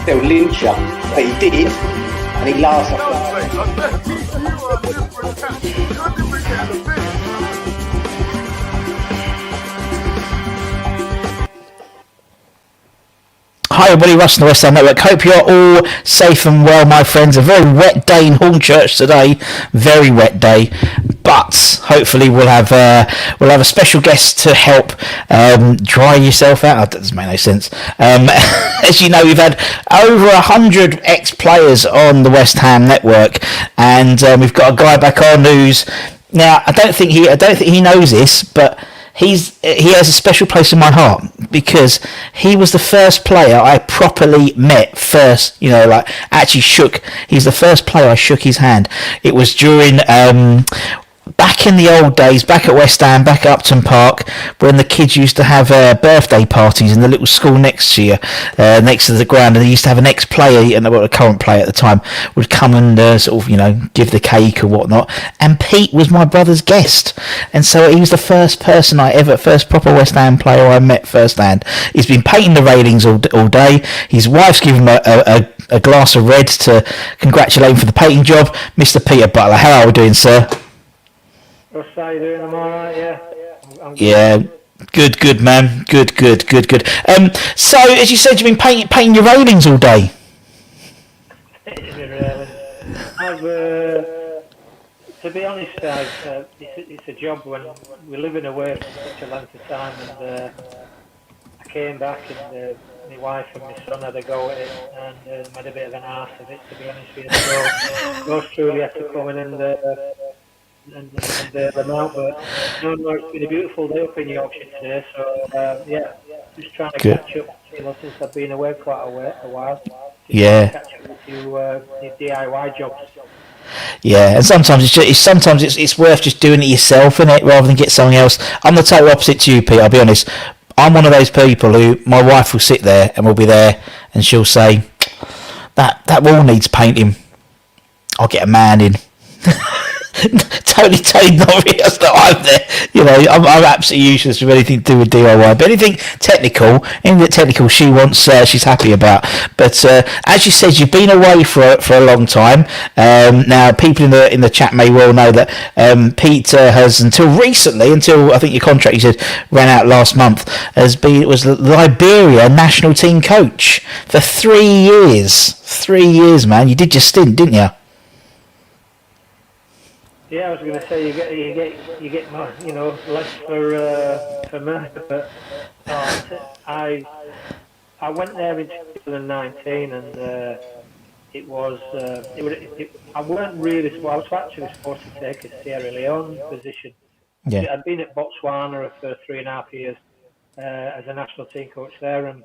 they'll lynch you. But he did, and he laughs at Hi everybody, Russ on the West Ham Network. Hope you're all safe and well, my friends. A very wet day in Hornchurch today. Very wet day. But hopefully we'll have a special guest to help dry yourself out. That doesn't make no sense. As you know, we've had over 100 ex-players on the West Ham Network, and we've got a guy back on who's now. I don't think he knows this, but he has a special place in my heart because he was the first player I properly met first. You know, like actually shook. He's the first player I shook his hand. It was during. Back in the old days, back at West Ham, back at Upton Park, when the kids used to have birthday parties in the little school next to you, next to the ground, and they used to have an ex-player, and a current player at the time, would come and sort of, you know, give the cake or whatnot. And Pete was my brother's guest, and so he was the first person first proper West Ham player I met firsthand. He's been painting the railings all day. His wife's given him a glass of red to congratulate him for the painting job. Mr. Peter Butler, how are we doing, sir? Russ, how you doing? I'm alright, yeah. I'm yeah, good, man. Good. So, as you said, you've been painting your railings all day. To be honest, it's a job when we're living away for such a length of time, and I came back and my wife and my son had a go at it and made a bit of an arse of it, to be honest with you. So, most truly had to come in and bail them out, but no, it's been a beautiful day up in Yorkshire today, so just trying to catch up, since I've been away quite a while. Catch up with a few DIY jobs. Yeah, and sometimes it's worth just doing it yourself, innit, rather than get something else. I'm the total opposite to you, Pete, I'll be honest. I'm one of those people who, my wife will sit there and we'll be there and she'll say, that wall needs painting. I'll get a man in. Totally not really. That's not I'm there. You know, I'm absolutely useless with anything to do with DIY. But anything technical, she wants. She's happy about. But as you said, you've been away for a long time. Now, people in the chat may well know that Pete has until I think your contract, you said, ran out last month, was Liberia national team coach for 3 years. 3 years, man. You did your stint, didn't you? Yeah, I was going to say you get more, you know, less for me, but I went there in 2019 and it was I weren't really. Well, I was actually supposed to take a Sierra Leone position. Yeah. I'd been at Botswana for 3.5 years as a national team coach there, and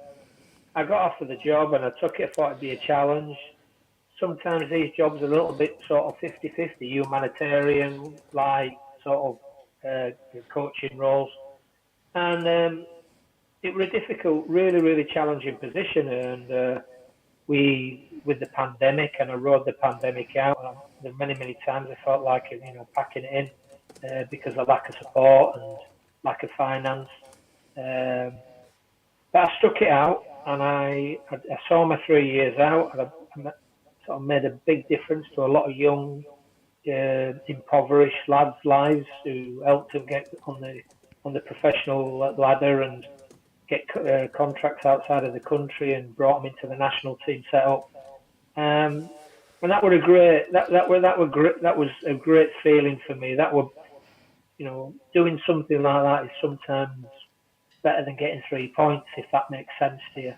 I got offered the job and I took it. I thought it'd be a challenge. Sometimes these jobs are a little bit sort of 50-50, humanitarian, like sort of coaching roles. And it was a difficult, really, really challenging position. And with the pandemic, and I rode the pandemic out, and many times I felt like, you know, packing it in because of lack of support and lack of finance. But I stuck it out, and I saw my 3 years out, and I made a big difference to a lot of young, impoverished lads' lives, who helped them get on the professional ladder and get contracts outside of the country, and brought them into the national team setup. And that was a great. That was a great feeling for me. That was, you know, doing something like that is sometimes better than getting 3 points, if that makes sense to you.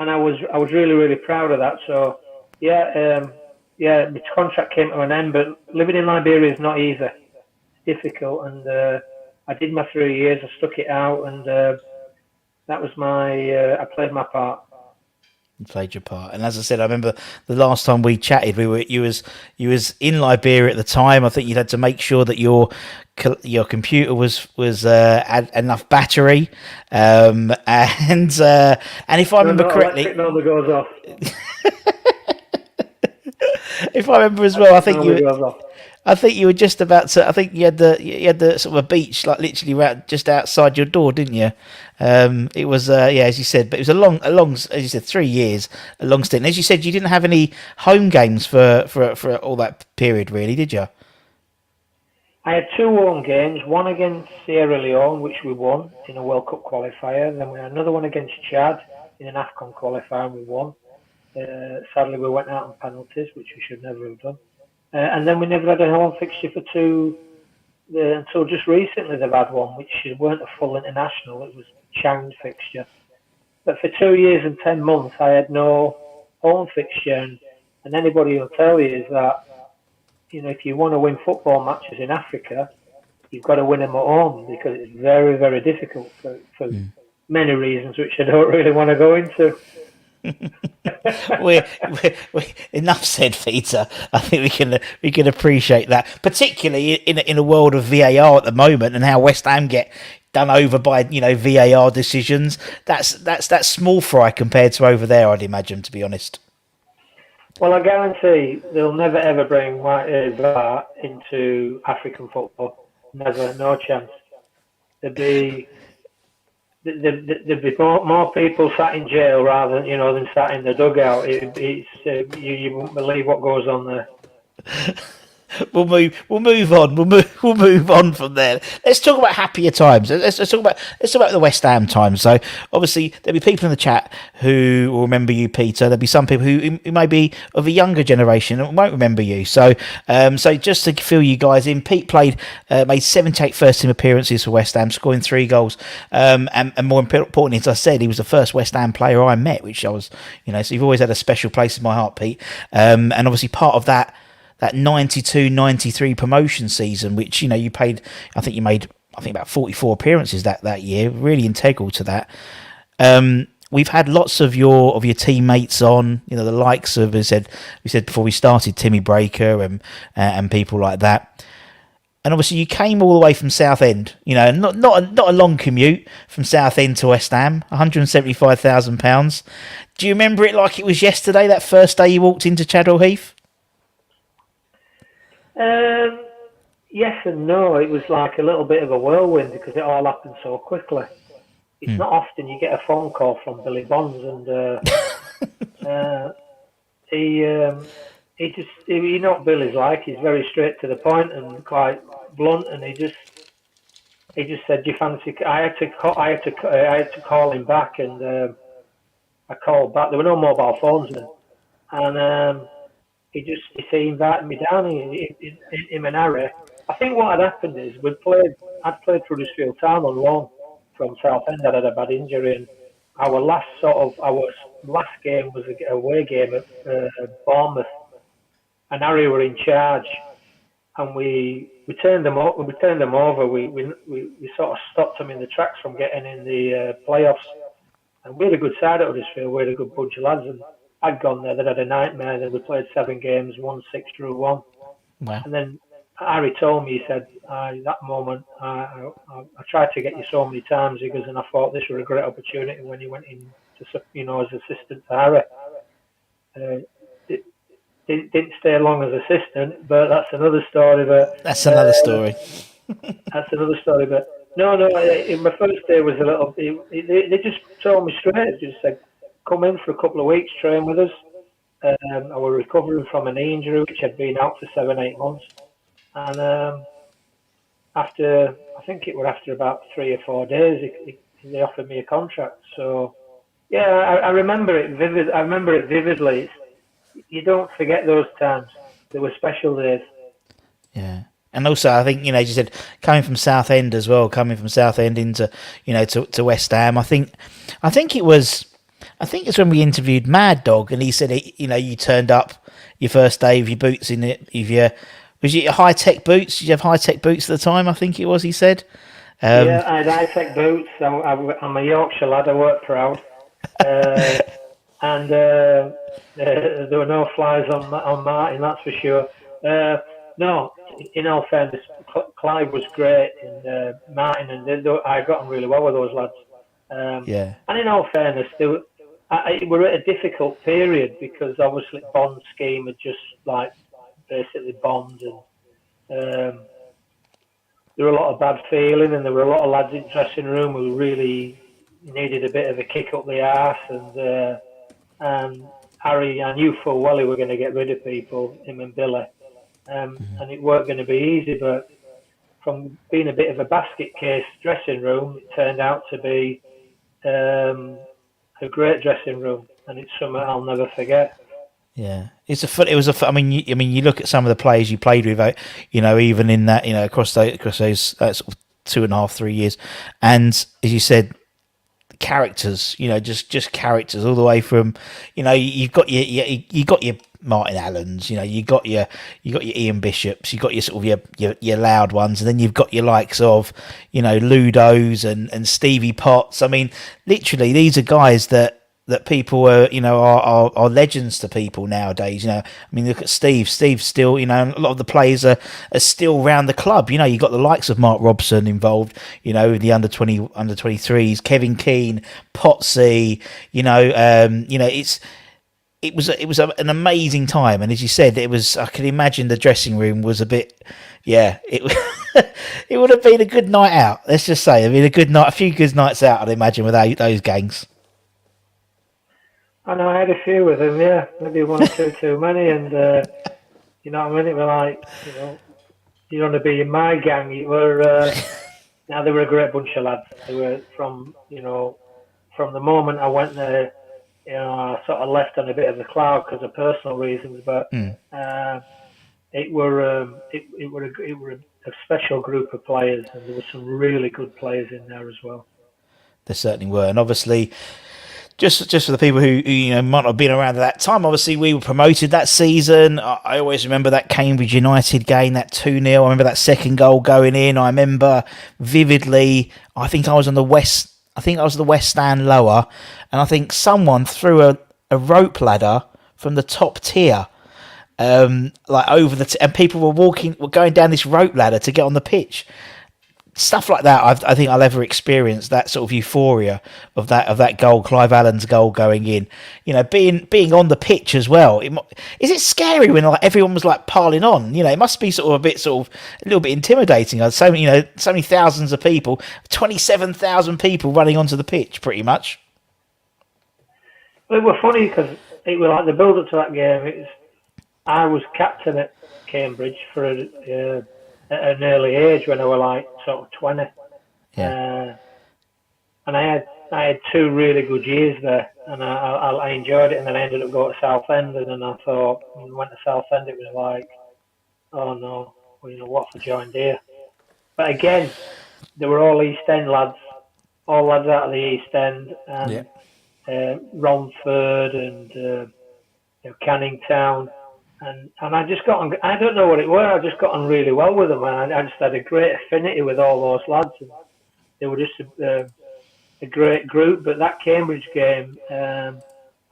And I was really, really proud of that. So, my contract came to an end, but living in Liberia is not easy. It's difficult, and I did my 3 years. I stuck it out, and that was I played my part. You played your part, and as I said, I remember the last time we chatted, you was in Liberia at the time. I think you had to make sure that your computer was had enough battery, and if I remember correctly, never goes off. if I remember as well, I think I think you were just about to. I think you had the sort of a beach like literally right just outside your door, didn't you? It was as you said, but it was a long as you said 3 years, a long stint. As you said, you didn't have any home games for all that period, really, did you? I had two home games, one against Sierra Leone, which we won in a World Cup qualifier. Then we had another one against Chad in an AFCON qualifier, and we won. Sadly, we went out on penalties, which we should never have done. And then we never had a home fixture for until just recently they've had one, which weren't a full international. It was a Changed fixture. But for 2 years and 10 months, I had no home fixture. And anybody will tell you is that, if you want to win football matches in Africa, you've got to win them at home because it's very, very difficult for many reasons, which I don't really want to go into. we enough said, Peter. I think we can appreciate that, particularly in a world of VAR at the moment and how West Ham get done over by VAR decisions. That's small fry compared to over there, I'd imagine, to be honest. Well, I guarantee they'll never ever bring VAR into African football. Never, no chance. There'd be more people sat in jail rather than sat in the dugout. You won't believe what goes on there. We'll move on. We'll move on from there. Let's talk about happier times. Let's talk about the West Ham times. So obviously there'll be people in the chat who will remember you, Peter. There'll be some people who may be of a younger generation and won't remember you. So just to fill you guys in, Pete made 78 first team appearances for West Ham, scoring 3 goals. And more importantly, as I said, he was the first West Ham player I met, which I was, so you've always had a special place in my heart, Pete. And obviously part of that 92-93 promotion season, which you played. I think you made about 44 appearances that year, really integral to that. We've had lots of your teammates on, the likes of, we said before we started, Timmy Breaker and people like that. And obviously you came all the way from Southend, not a long commute from Southend to West Ham, £175,000. Do you remember it like it was yesterday, that first day you walked into Chadwell Heath? Yes and no. It was like a little bit of a whirlwind because it all happened so quickly. It's not often you get a phone call from Billy Bonds, and you know what Billy's like. He's very straight to the point and quite blunt, and he just said, "Do you fancy?" I had to call him back, and I called back. There were no mobile phones then, and he invited me down in an area. I think what had happened is I'd played Huddersfield Town on loan from Southend. I had a bad injury, and our last game was a away game at Bournemouth, and Harry were in charge, and we turned them over. We sort of stopped them in the tracks from getting in the playoffs, and we had a good side at Huddersfield. We had a good bunch of lads, and I'd gone there. They'd had a nightmare. Then we played 7 games, won 6, drew 1. Wow. And then Harry told me, he said, that moment, I tried to get you so many times, because, and I thought this was a great opportunity when you went in as assistant to Harry. Didn't stay long as assistant, but that's another story. That's another story. That's another story. But no. In my first day was a little. They just told me straight. They just said, "Come in for a couple of weeks, train with us." I was recovering from an knee injury which had been out for 7-8 months, and after about 3 or 4 days, they offered me a contract. So yeah, I remember it vividly. You don't forget those times. They were special days. Yeah. And also, I think, as you said, coming from Southend as well, into, to West Ham, I think it's when we interviewed Mad Dog, and he said, you turned up your first day with your boots in it. Was it your high-tech boots? Did you have high-tech boots at the time, I think it was, he said? Yeah, I had high-tech boots. I'm a Yorkshire lad. I work proud. And there were no flies on Martin, that's for sure. No, in all fairness, Clive was great, and Martin, and I got on really well with those lads. Yeah. And in all fairness, we're at a difficult period because obviously Bond's scheme had just basically bombed, and there were a lot of bad feeling, and there were a lot of lads in the dressing room who really needed a bit of a kick up the arse. And Harry, I knew full well he were going to get rid of people, him and Billy, and it weren't going to be easy. But from being a bit of a basket case dressing room, it turned out to be a great dressing room, and it's something I'll never forget. Yeah, I mean, you look at some of the players you played with, even in that, across those sort of 2.5, 3 years, and as you said, characters, just characters all the way from, you've got your Martin Allens, you got your Ian Bishops, you got your sort of your loud ones, and then you've got your likes of, Ludos and Stevie Potts. I mean, literally, these are guys that people are legends to people nowadays. I mean, look at Steve. Steve's still, a lot of the players are still around the club. You got the likes of Mark Robson involved, with the under 23s, Kevin Keane, Potsy, it was an amazing time. And as you said, I can imagine the dressing room was a bit, it would have been a good night out. Let's just say, a few good nights out, I'd imagine, with those gangs. I know I had a few with them, yeah. Maybe one or two too many, and you know what I mean? It was like, you want to be in my gang. They were a great bunch of lads. They were from the moment I went there, I sort of left on a bit of a cloud because of personal reasons, but it were a special group of players, and there were some really good players in there as well. There certainly were, and obviously, just for the people who might not have been around at that time, obviously we were promoted that season. I always remember that Cambridge United game, that 2-0. I remember that second goal going in. I remember vividly. I think I was the West Stand lower, and I think someone threw a rope ladder from the top tier, over and people were going down this rope ladder to get on the pitch. Stuff like that, I think I'll ever experience that sort of euphoria of that goal, Clive Allen's goal going in. Being on the pitch as well. Is it scary when everyone was piling on? It must be sort of a little bit intimidating. So many thousands of people, 27,000 people running onto the pitch, pretty much. Well, it was funny because it was like the build up to that game. I was captain at Cambridge for at an early age when I was sort of 20. Yeah. And I had 2 really good years there, and I enjoyed it. And then I ended up going to Southend, and then I thought, when I went to Southend, it was like, oh no, what for joined here? But again, there were all East End lads, all lads out of the East End, and Romford and Canning Town. And I just got on, I don't know what it was, I just got on really well with them, and I just had a great affinity with all those lads, and they were just a great group. But that Cambridge game, a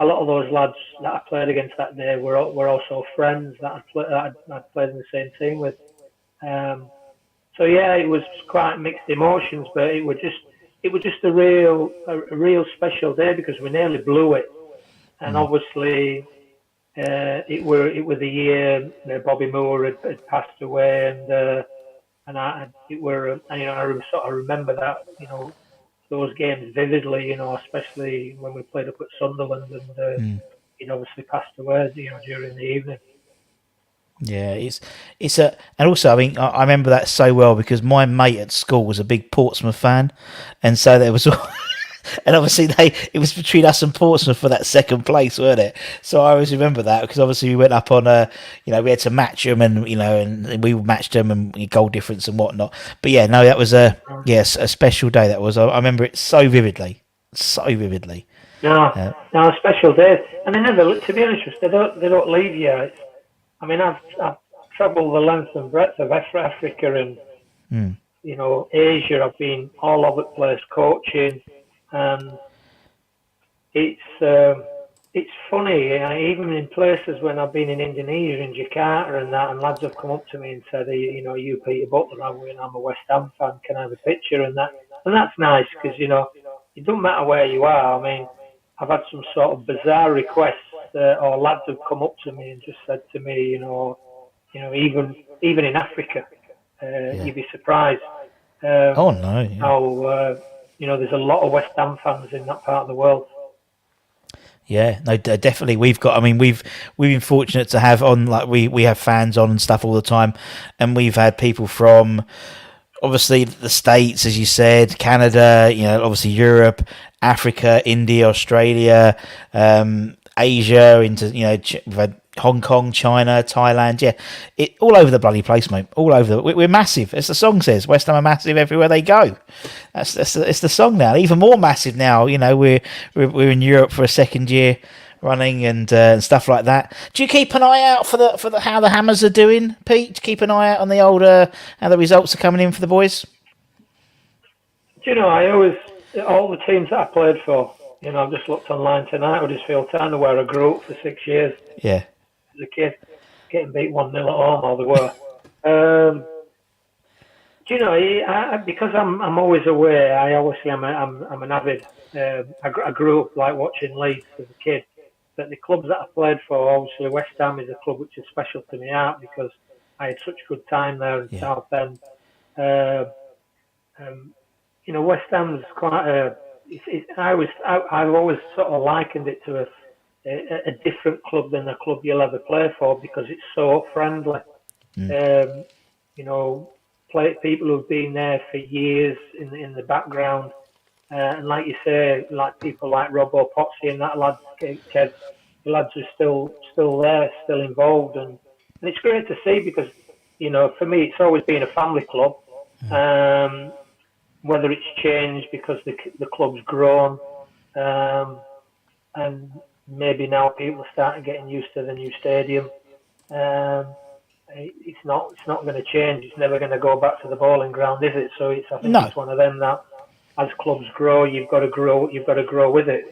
lot of those lads that I played against that day were also friends that I'd played in the same team with. So yeah, it was quite mixed emotions, but it was just a real special day because we nearly blew it, and obviously. It was the year Bobby Moore had passed away, and I sort of remember that those games vividly, especially when we played up at Sunderland, and he'd obviously passed away during the evening. Yeah, and also I mean I remember that so well because my mate at school was a big Portsmouth fan, and so there was. And obviously it was between us and Portsmouth for that second place, weren't it? So I always remember that because obviously we went up on we had to match them, and and we matched them and goal difference and whatnot. But yeah, no, that was a special day. That was. I remember it so vividly. No, a special day, and they never. To be honest, they don't leave you. I mean, I've travelled the length and breadth of Africa and Asia. I've been all over the place coaching. And it's funny, even in places when I've been in Indonesia, in Jakarta and that, and lads have come up to me and said, you Peter Butler, I'm a West Ham fan, can I have a picture? And that's nice because, it doesn't matter where you are. I mean, I've had some sort of bizarre requests or lads have come up to me and just said to me, even even in Africa, you'd be surprised Oh no! Yeah. how there's a lot of West Ham fans in that part of the world. Yeah, no, definitely. We've got. I mean, we've been fortunate to have on, like, we have fans on and stuff all the time, and we've had people from, obviously, the States, as you said, Canada, obviously Europe, Africa, India, Australia, Asia, into, we've had Hong Kong, China, Thailand, all over the bloody place, mate. All over. We're massive. As the song says, West Ham are massive everywhere they go. It's the song now. Even more massive now. We're in Europe for a second year running and stuff like that. Do you keep an eye out for the how the Hammers are doing, Pete? Do you keep an eye out on the old how the results are coming in for the boys? Do you know, I always, all the teams that I played for, I've just looked online tonight, Huddersfield Town, where I grew up for 6 years. Yeah. As a kid, getting beat 1-0 at home, all they were. Do you know, because I'm always away, I'm an avid, I grew up like watching Leeds as a kid, but the clubs that I played for, obviously West Ham is a club which is special to me out because I had such a good time there in Southend. West Ham's quite I've always sort of likened it to a different club than the club you'll ever play for because it's so friendly. People who've been there for years in the background, and like you say, like people like Robbo Potsy and that lads, Kev, the lads are still there, still involved, and it's great to see because for me it's always been a family club. Whether it's changed because the club's grown, and maybe now people are starting getting used to the new stadium. It's not going to change. It's never going to go back to the bowling ground, is it? So I think it's one of them that as clubs grow, you've got to grow with it.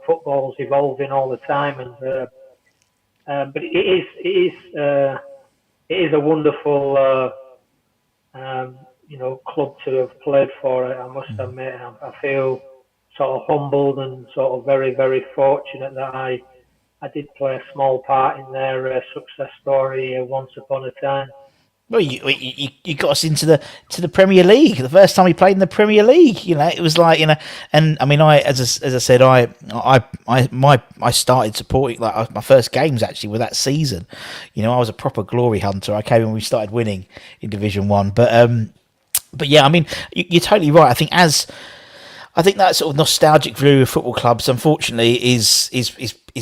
Football's evolving all the time, and but it is a wonderful club to have played for. I must admit, I feel sort of humbled and sort of very, very fortunate that I did play a small part in their success story once upon a time. Well, you got us into the Premier League the first time we played in the Premier League. It was like, and I mean, as I said, I started supporting, like, my first games actually were that season. I was a proper glory hunter. I came when we started winning in Division 1, but yeah, I mean, you're totally right. I think that sort of nostalgic view of football clubs, unfortunately, is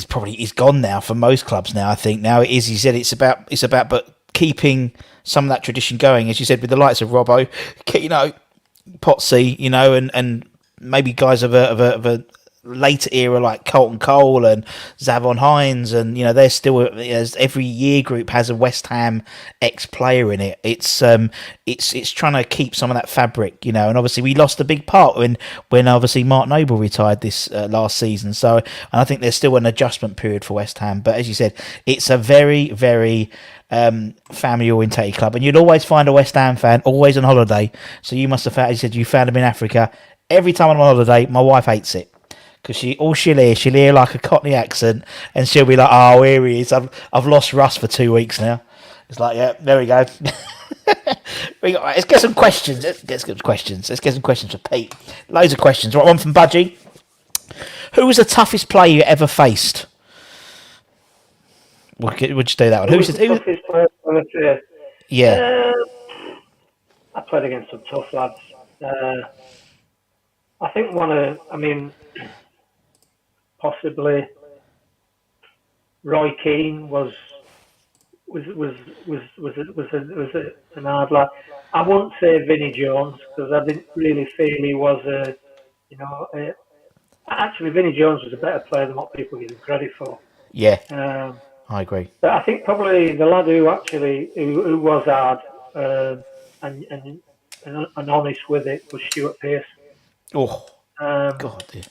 probably gone now for most clubs now. I think now it is. You said it's about but keeping some of that tradition going, as you said, with the likes of Robbo, Potsy, and maybe guys of a later era like Colton Cole and Zavon Hines, and they're still, as every year group has a West Ham ex-player in it. It's trying to keep some of that fabric, and obviously we lost a big part when obviously Mark Noble retired this last season. So, and I think there's still an adjustment period for West Ham. But as you said, it's a very, very family orientated club, and you'd always find a West Ham fan always on holiday. So you must have found, as you said, you found them in Africa. Every time I'm on holiday, my wife hates it. Because she'll hear like a Cockney accent, and she'll be like, "Oh, here he is. I've lost Russ for 2 weeks now." It's like, yeah, there we go. Let's get some questions. Let's get some questions for Pete. Loads of questions. Right, one from Budgie. Who was the toughest player you ever faced? We'll just do that one. Who was the toughest player I ever faced? Yeah. I played against some tough lads. I think possibly Roy Keane was an hard lad. I won't say Vinnie Jones because I didn't really feel he was actually Vinnie Jones was a better player than what people give him credit for. Yeah, I agree. But I think probably the lad who was hard and honest with it was Stuart Pearce. Oh, God, yeah.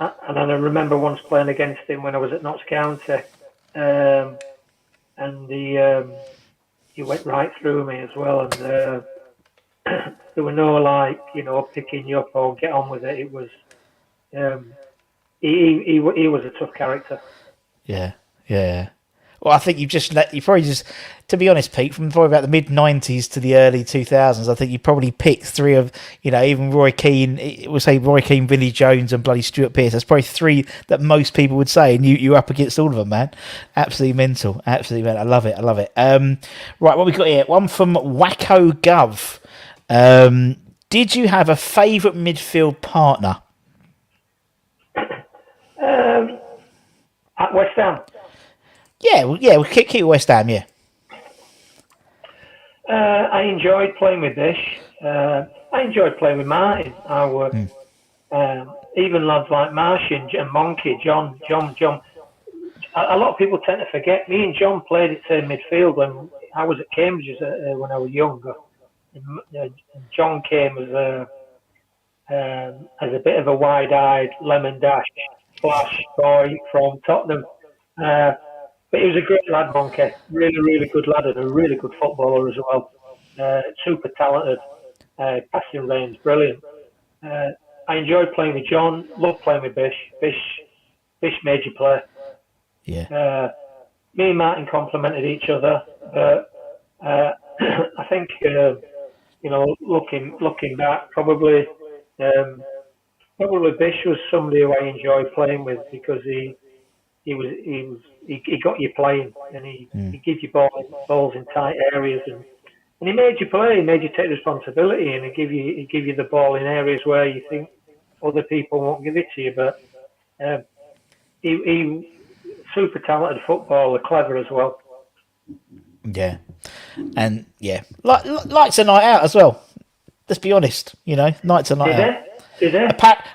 And I remember once playing against him when I was at Notts County, and he went right through me as well. And there were no picking you up or get on with it. It was he was a tough character. Yeah. Well, I think you probably just, to be honest, Pete, from probably about the mid '90s to the early 2000s, I think you probably picked three of, even Roy Keane. We'll say Roy Keane, Vinnie Jones, and bloody Stuart Pearce. That's probably three that most people would say, and you're up against all of them, man. Absolutely mental, absolutely mental. I love it. Right, what we got here? One from Wacko Gov. Did you have a favourite midfield partner? At West Ham. We'll keep West Ham, yeah. I enjoyed playing with Bish. I enjoyed playing with Martin. Even lads like Marsh and Monkey, John. A lot of people tend to forget. Me and John played at same midfield when I was at Cambridge when I was younger. And John came as a bit of a wide-eyed lemon dash flash boy from Tottenham. But he was a great lad, Monkey. Really, really good lad and a really good footballer as well. Super talented. Passing range, brilliant. I enjoyed playing with John. Loved playing with Bish. Bish made you play. Yeah. Me and Martin complemented each other. But I think, looking back, probably Bish was somebody who I enjoyed playing with because he got you playing and he gave you balls in tight areas and he made you play. He made you take responsibility and he give you the ball in areas where you think other people won't give it to you. But he super talented footballer, clever as well. Yeah, and likes a night out as well. Let's be honest, nights a night out. Did he?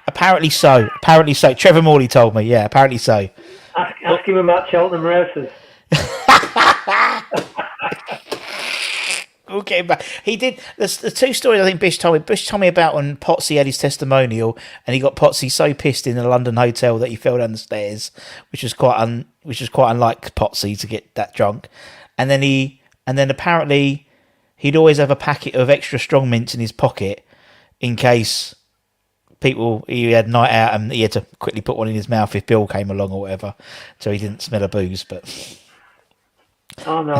Apparently so. Trevor Morley told me. Yeah, apparently so. Ask him about Cheltenham races. We'll get him back. He did. The two stories I think Bish told me. Bish told me about when Potsy had his testimonial, and he got Potsy so pissed in a London hotel that he fell down the stairs, which was quite unlike Potsy to get that drunk. And then apparently he'd always have a packet of extra strong mints in his pocket in case he had night out and he had to quickly put one in his mouth if Bill came along or whatever, so he didn't smell a booze. But oh no,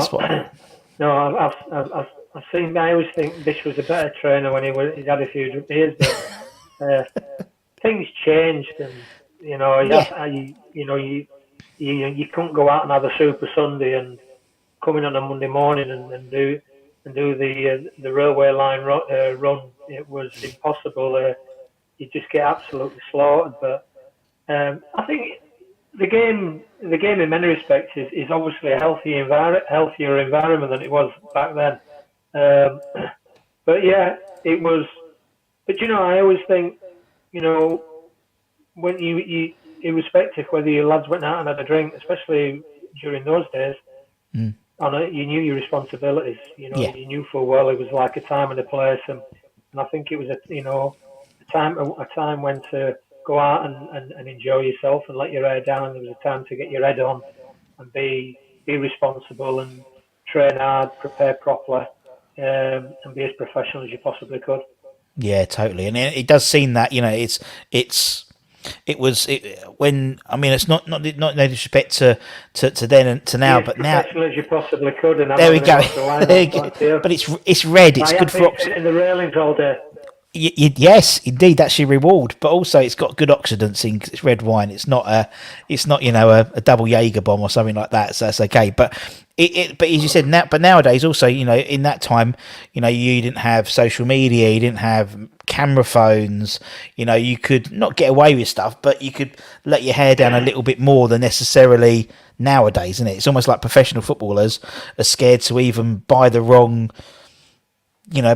no, I've seen. I always think Bish was a better trainer when he'd had a few beers, but things changed, and you couldn't go out and have a Super Sunday and come in on a Monday morning and do the railway line run. It was impossible. You just get absolutely slaughtered. But I think the game in many respects is obviously a healthier environment than it was back then. But yeah, it was. But I always think, when you irrespective whether your lads went out and had a drink, especially during those days, you knew your responsibilities. You knew full well it was like a time and a place, and I think it was a time when to go out and enjoy yourself and let your hair down. There was a time to get your head on and be responsible and train hard, prepare properly, and be as professional as you possibly could. Yeah, totally. And it does seem that when it's not no disrespect to then and to now, but now professional as you possibly could. And there we go. But it's red. It's good for in the railings all day. Yes, indeed, that's your reward. But also, it's got good oxidants in 'cause it's red wine. It's not a double Jaeger bomb or something like that. So that's okay. But but as you said, nowadays also, in that time, you didn't have social media, you didn't have camera phones. You could not get away with stuff, but you could let your hair down a little bit more than necessarily nowadays, isn't it? It's almost like professional footballers are scared to even buy the wrong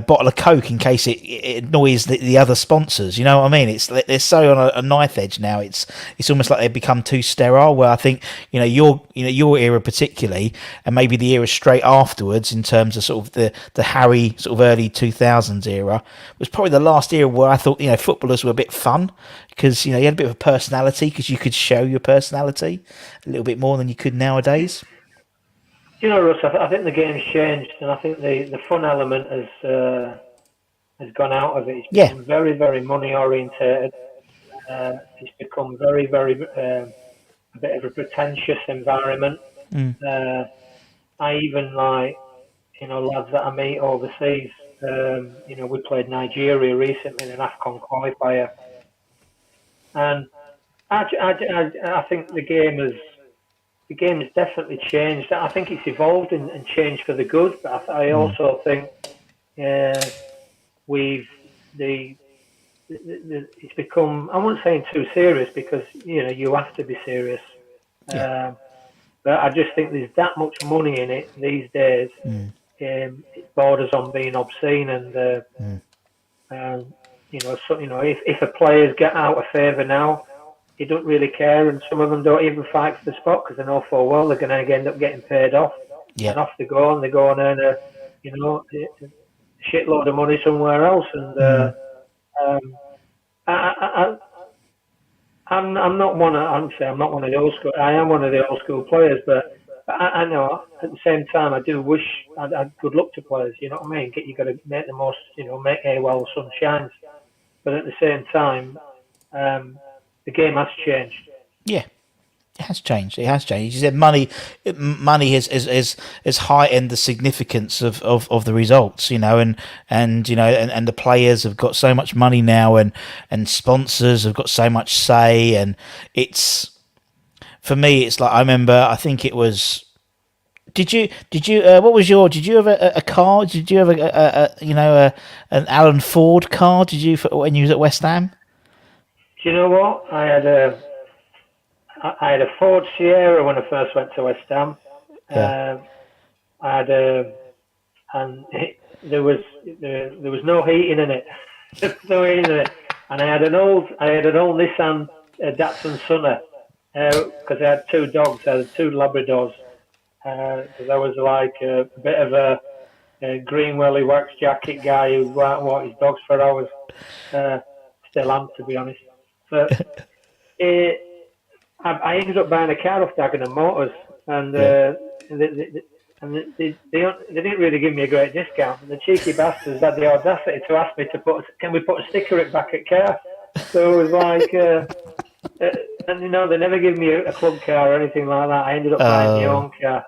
bottle of Coke in case it annoys the other sponsors. You know what I mean? They're so on a knife edge now. It's almost like they've become too sterile. Where I think your era particularly, and maybe the era straight afterwards, in terms of sort of the Harry sort of early 2000s era, was probably the last era where I thought footballers were a bit fun because you had a bit of a personality because you could show your personality a little bit more than you could nowadays. Russ, I think the game's changed, and I think the fun element has gone out of it. It's become very, very money orientated. It's become very, very a bit of a pretentious environment. I even like, lads that I meet overseas. We played Nigeria recently in an AFCON qualifier, and I think the game has definitely changed. I think it's evolved and changed for the good, but I also think we've it's become, I wouldn't say too serious, because you have to be serious. Yeah. But I just think there's that much money in it these days. It borders on being obscene, and if a players get out of favour now, he don't really care, and some of them don't even fight for the spot because they know full well they're going to end up getting paid off, Yeah. and off they go, and they go and earn a shitload of money somewhere else. And um, I, I'm not one of, I'm not one of the old school. I am one of the old school players, but I know at the same time I do wish I'd good luck to players. You know what I mean? You got to make the most. Make hay while the sun shines. But at the same time, the game has changed. Yeah. It has changed. It has changed. You said money has heightened the significance of the results, and the players have got so much money now, and sponsors have got so much say, and it's, for me, it's like, I remember, I think it was, did you what was your, did you have a car? Did you have an Alan Ford car? Did you, when you was at West Ham? Do you know what? I had a Ford Sierra when I first went to West Ham. Yeah. I had and there was no heating in it. No heating in it. And I had an old Nissan Datsun Sunner, because I had two dogs. I had two Labradors, because I was like a bit of a Greenwell works jacket guy who walked his dogs for hours. Still am, to be honest. But I ended up buying a car off Dagenham Motors, and they didn't really give me a great discount. And the cheeky bastards had the audacity to ask me can we put a sticker it back at car? So it was like, and they never give me a club car or anything like that. I ended up buying my own car.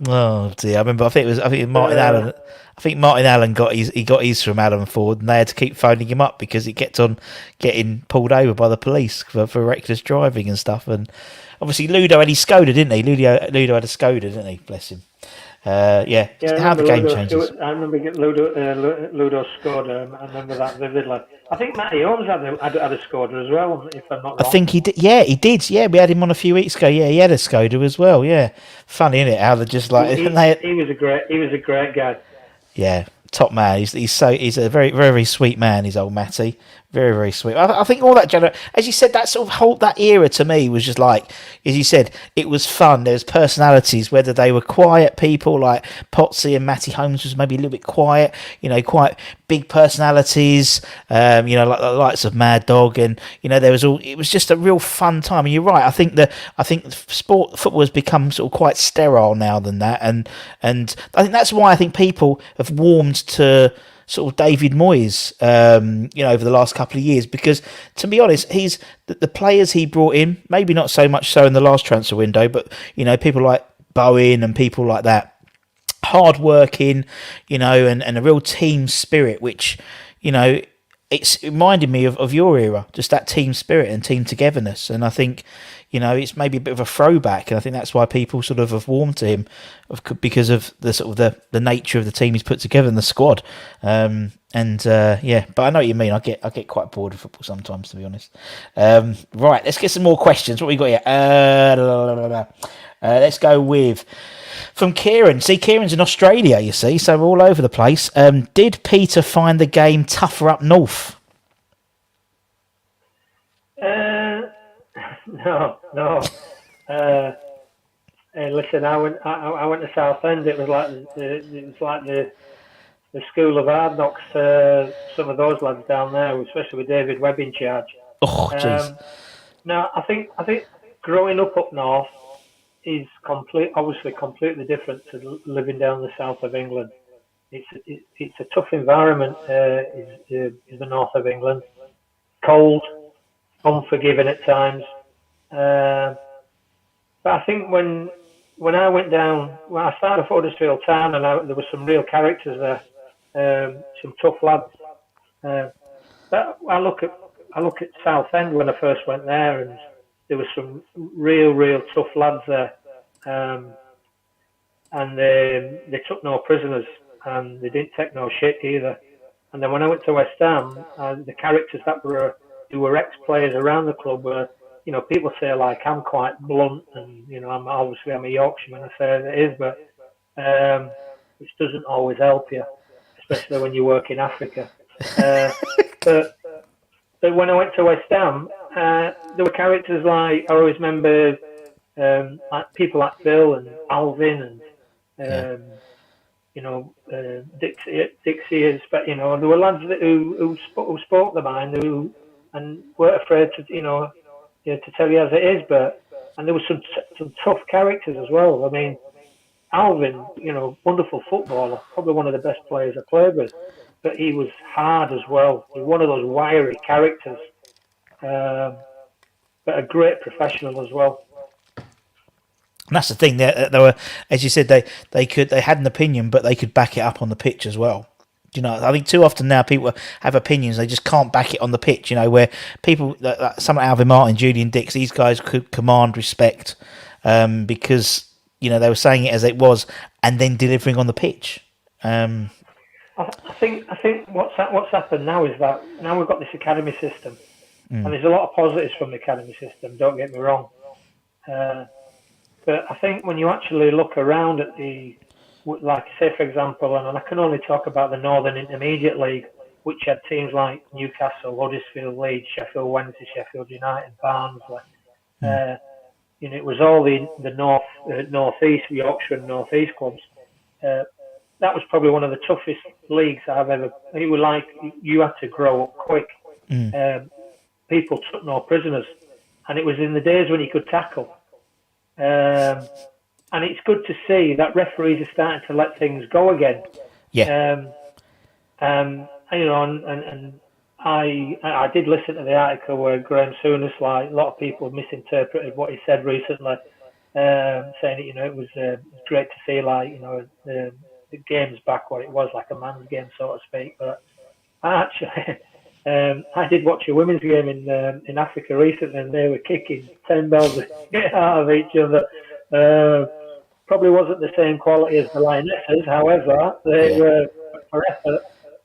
Oh dear! I remember. I think Martin Allen. I think Martin Allen got his from Alan Ford, and they had to keep phoning him up because he kept on getting pulled over by the police for reckless driving and stuff. And obviously Ludo had his Skoda, didn't he? Ludo had a Skoda, didn't he? Bless him. Yeah, how the game changes. I remember getting Ludo Skoda. I remember that vividly. I think Matty Holmes had a Skoda as well, if I'm not wrong. I think he did. Yeah, he did. Yeah, we had him on a few weeks ago. Yeah, he had a Skoda as well. Yeah, funny, isn't it? How they're just like he was a great guy. Yeah, top man. He's a very, very, very sweet man. His old Matty, very, very sweet. I think all that as you said, that sort of that era to me was just like, as you said, it was fun. There was personalities, whether they were quiet people like Potsy and Matty Holmes was maybe a little bit quiet, quite big personalities, like the likes of Mad Dog, and there was it was just a real fun time. And you're right. I think football has become sort of quite sterile now than that, and I think that's why I think people have warmed to sort of David Moyes, over the last couple of years, because to be honest, he's the players he brought in, maybe not so much so in the last transfer window, but people like Bowen and people like that, hard working, and a real team spirit, which it's reminded me of your era, just that team spirit and team togetherness. And I think it's maybe a bit of a throwback, and I think that's why people sort of have warmed to him, because of the sort of the nature of the team he's put together in the squad. But I know what you mean. I get quite bored of football sometimes, to be honest. Right, let's get some more questions. What we got here? Let's go with from Kieran. See, Kieran's in Australia, you see, so we're all over the place. Did Peter find the game tougher up north? No. Listen, I went to Southend. It was like the school of hard knocks. Some of those lads down there, especially with David Webb in charge. Oh, jeez. No, I think growing up north is obviously completely different to living down the south of England. It's a tough environment. Is the north of England, cold, unforgiving at times. But I think when when I went down, when I started at Huddersfield Town, and there were some real characters there, some tough lads. Uh, but I look at Southend when I first went there, and there were some real tough lads there, um, and they took no prisoners, and they didn't take no shit either. And then when I went to West Ham, the characters that were who were ex-players around the club were, people say like I'm quite blunt, and I'm a Yorkshireman. I say it is, but which doesn't always help you, especially when you work in Africa. Uh, but but when I went to West Ham, there were characters like I always remember, like people like Bill and Alvin Yeah. and Dixie, there were lads who spoke the mind, and weren't afraid to tell you as it is. And there were some tough characters as well. I mean, Alvin, wonderful footballer, probably one of the best players I played with, but he was hard as well. He was one of those wiry characters, but a great professional as well. And that's the thing. They were, as you said, they had an opinion, but they could back it up on the pitch as well. I think too often now people have opinions, they just can't back it on the pitch. Where people, some like Alvin Martin, Julian Dix, these guys could command respect because they were saying it as it was, and then delivering on the pitch. I think what's happened now is that now we've got this academy system, and there's a lot of positives from the academy system. Don't get me wrong. But I think when you actually look around at like say for example, and I can only talk about the Northern Intermediate League, which had teams like Newcastle, Huddersfield, Leeds, Sheffield Wednesday, Sheffield United, Barnsley. It was all the northeast, Yorkshire and northeast clubs. That was probably one of the toughest leagues I've ever. It was like you had to grow up quick. People took no prisoners, and it was in the days when you could tackle. And it's good to see that referees are starting to let things go again. Yeah. And I did listen to the article where Graham Souness, like a lot of people misinterpreted what he said recently, saying it was great to see the game's back where it was, like a man's game, so to speak. But actually. I did watch a women's game in Africa recently, and they were kicking 10 bells out of each other. Probably wasn't the same quality as the Lionesses, however, they were for effort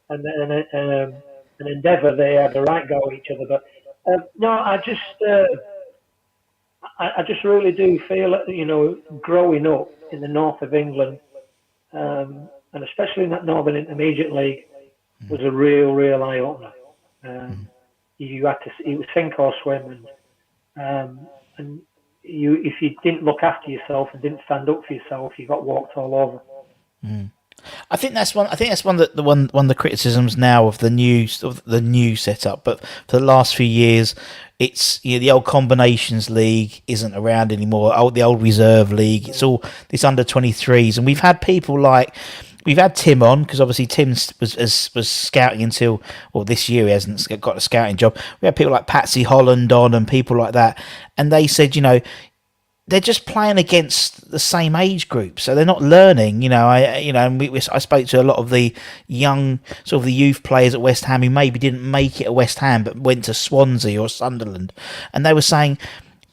and an endeavour. They had the right go at each other. But no, I just really do feel growing up in the north of England, and especially in that Northern Intermediate League, was a real eye opener. You had to, it was sink or swim, and if you didn't look after yourself and didn't stand up for yourself, you got walked all over. I think that's one. That one of the criticisms now of the new setup. But for the last few years, it's the old combinations league isn't around anymore. The old reserve league. It's all this under 23s, and we've had people like. We've had Tim on because obviously Tim was scouting until this year he hasn't got a scouting job. We had people like Patsy Holland on and people like that, and they said they're just playing against the same age group, so they're not learning. I spoke to a lot of the young sort of the youth players at West Ham who maybe didn't make it at West Ham but went to Swansea or Sunderland, and they were saying.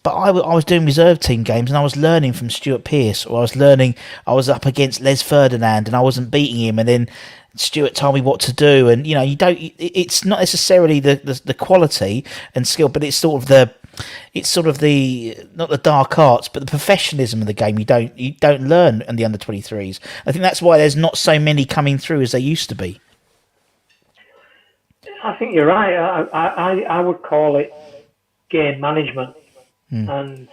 But I was doing reserve team games and I was learning from Stuart Pearce, or I was up against Les Ferdinand and I wasn't beating him, and then Stuart told me what to do, and it's not necessarily the quality and skill, but it's sort of the not the dark arts but the professionalism of the game you don't learn in the under 23s. I think that's why there's not so many coming through as they used to be. I think you're right. I would call it game management. And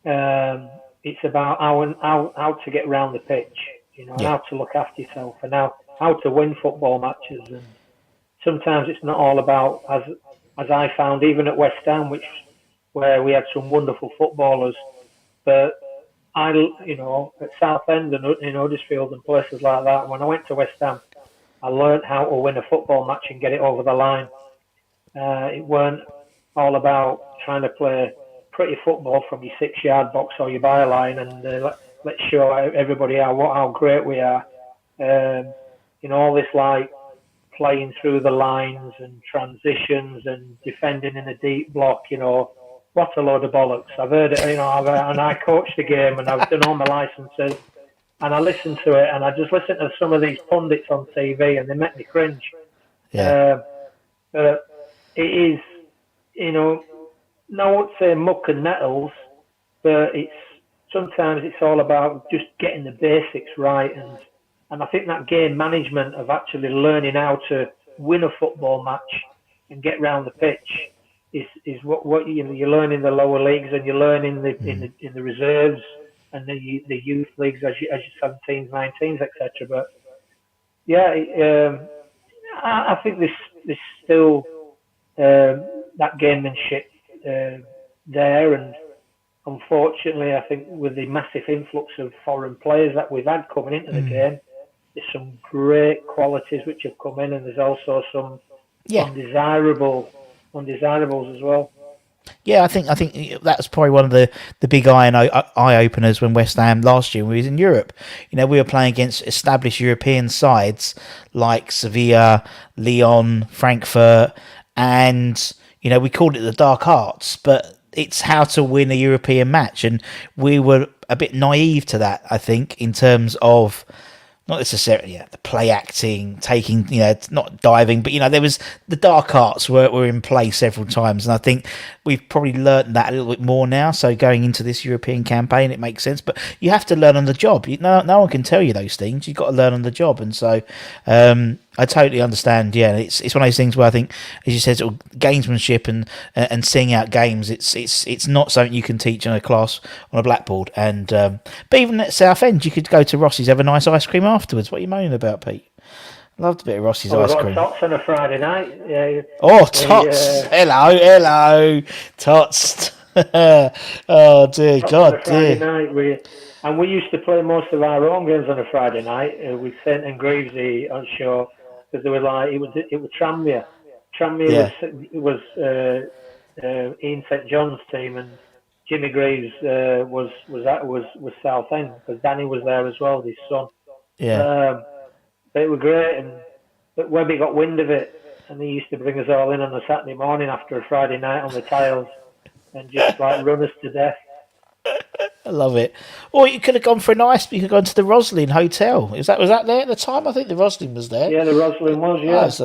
it's about how to get around the pitch, how to look after yourself, and how to win football matches. And sometimes it's not all about, as I found, even at West Ham, where we had some wonderful footballers, but at Southend and in Huddersfield and places like that, when I went to West Ham, I learned how to win a football match and get it over the line. It weren't all about trying to play pretty football from your 6-yard box or your byline and let's show everybody how great we are. All this like playing through the lines and transitions and defending in a deep block. What a load of bollocks. I've heard it. And I coached the game and I've done all my licenses. And I listen to it, and I just listen to some of these pundits on TV, and they make me cringe. Yeah. It is, no, I won't say muck and nettles, but sometimes it's all about just getting the basics right, and I think that game management of actually learning how to win a football match and get round the pitch is what you learn in the lower leagues, and you learn in the reserves and the youth leagues as your 17s, 19s, etc. But yeah, I think there's still that gamemanship there, and unfortunately, I think with the massive influx of foreign players that we've had coming into the game, there's some great qualities which have come in, and there's also some undesirables as well. Yeah, I think that's probably one of the big eye openers when West Ham last year when we was in Europe. We were playing against established European sides like Sevilla, Lyon, Frankfurt, and we called it the dark arts, but it's how to win a European match, and we were a bit naive to that, I think, in terms of not necessarily the play acting, taking, not diving, but there was the dark arts were in play several times, and I think we've probably learned that a little bit more now. So going into this European campaign, it makes sense, but you have to learn on the job. No one can tell you those things. You've got to learn on the job, and so I totally understand. Yeah, it's one of those things where I think, as you said, sort of gamesmanship and seeing out games. It's not something you can teach in a class on a blackboard. And but even at Southend, you could go to Rossi's, have a nice ice cream afterwards. What are you moaning about, Pete? Loved a bit of Rossi's ice cream. Tots on a Friday night. Yeah. Oh, Tots! Hello, Tots. Oh dear, God, dear. Night, and we used to play most of our own games on a Friday night with St and Greavesy on show, because they were like it was Tranmere. Tranmere was Ian St John's team, and Jimmy Greaves was Southend, because Danny was there as well, his son. Yeah. But it was great, but Webby got wind of it, and he used to bring us all in on a Saturday morning after a Friday night on the tiles, and just like run us to death. I love it. Or you could have gone for you could have gone to the Roslin Hotel. Was that there at the time? I think the Roslin was there. Yeah, the Roslin was, yeah. It's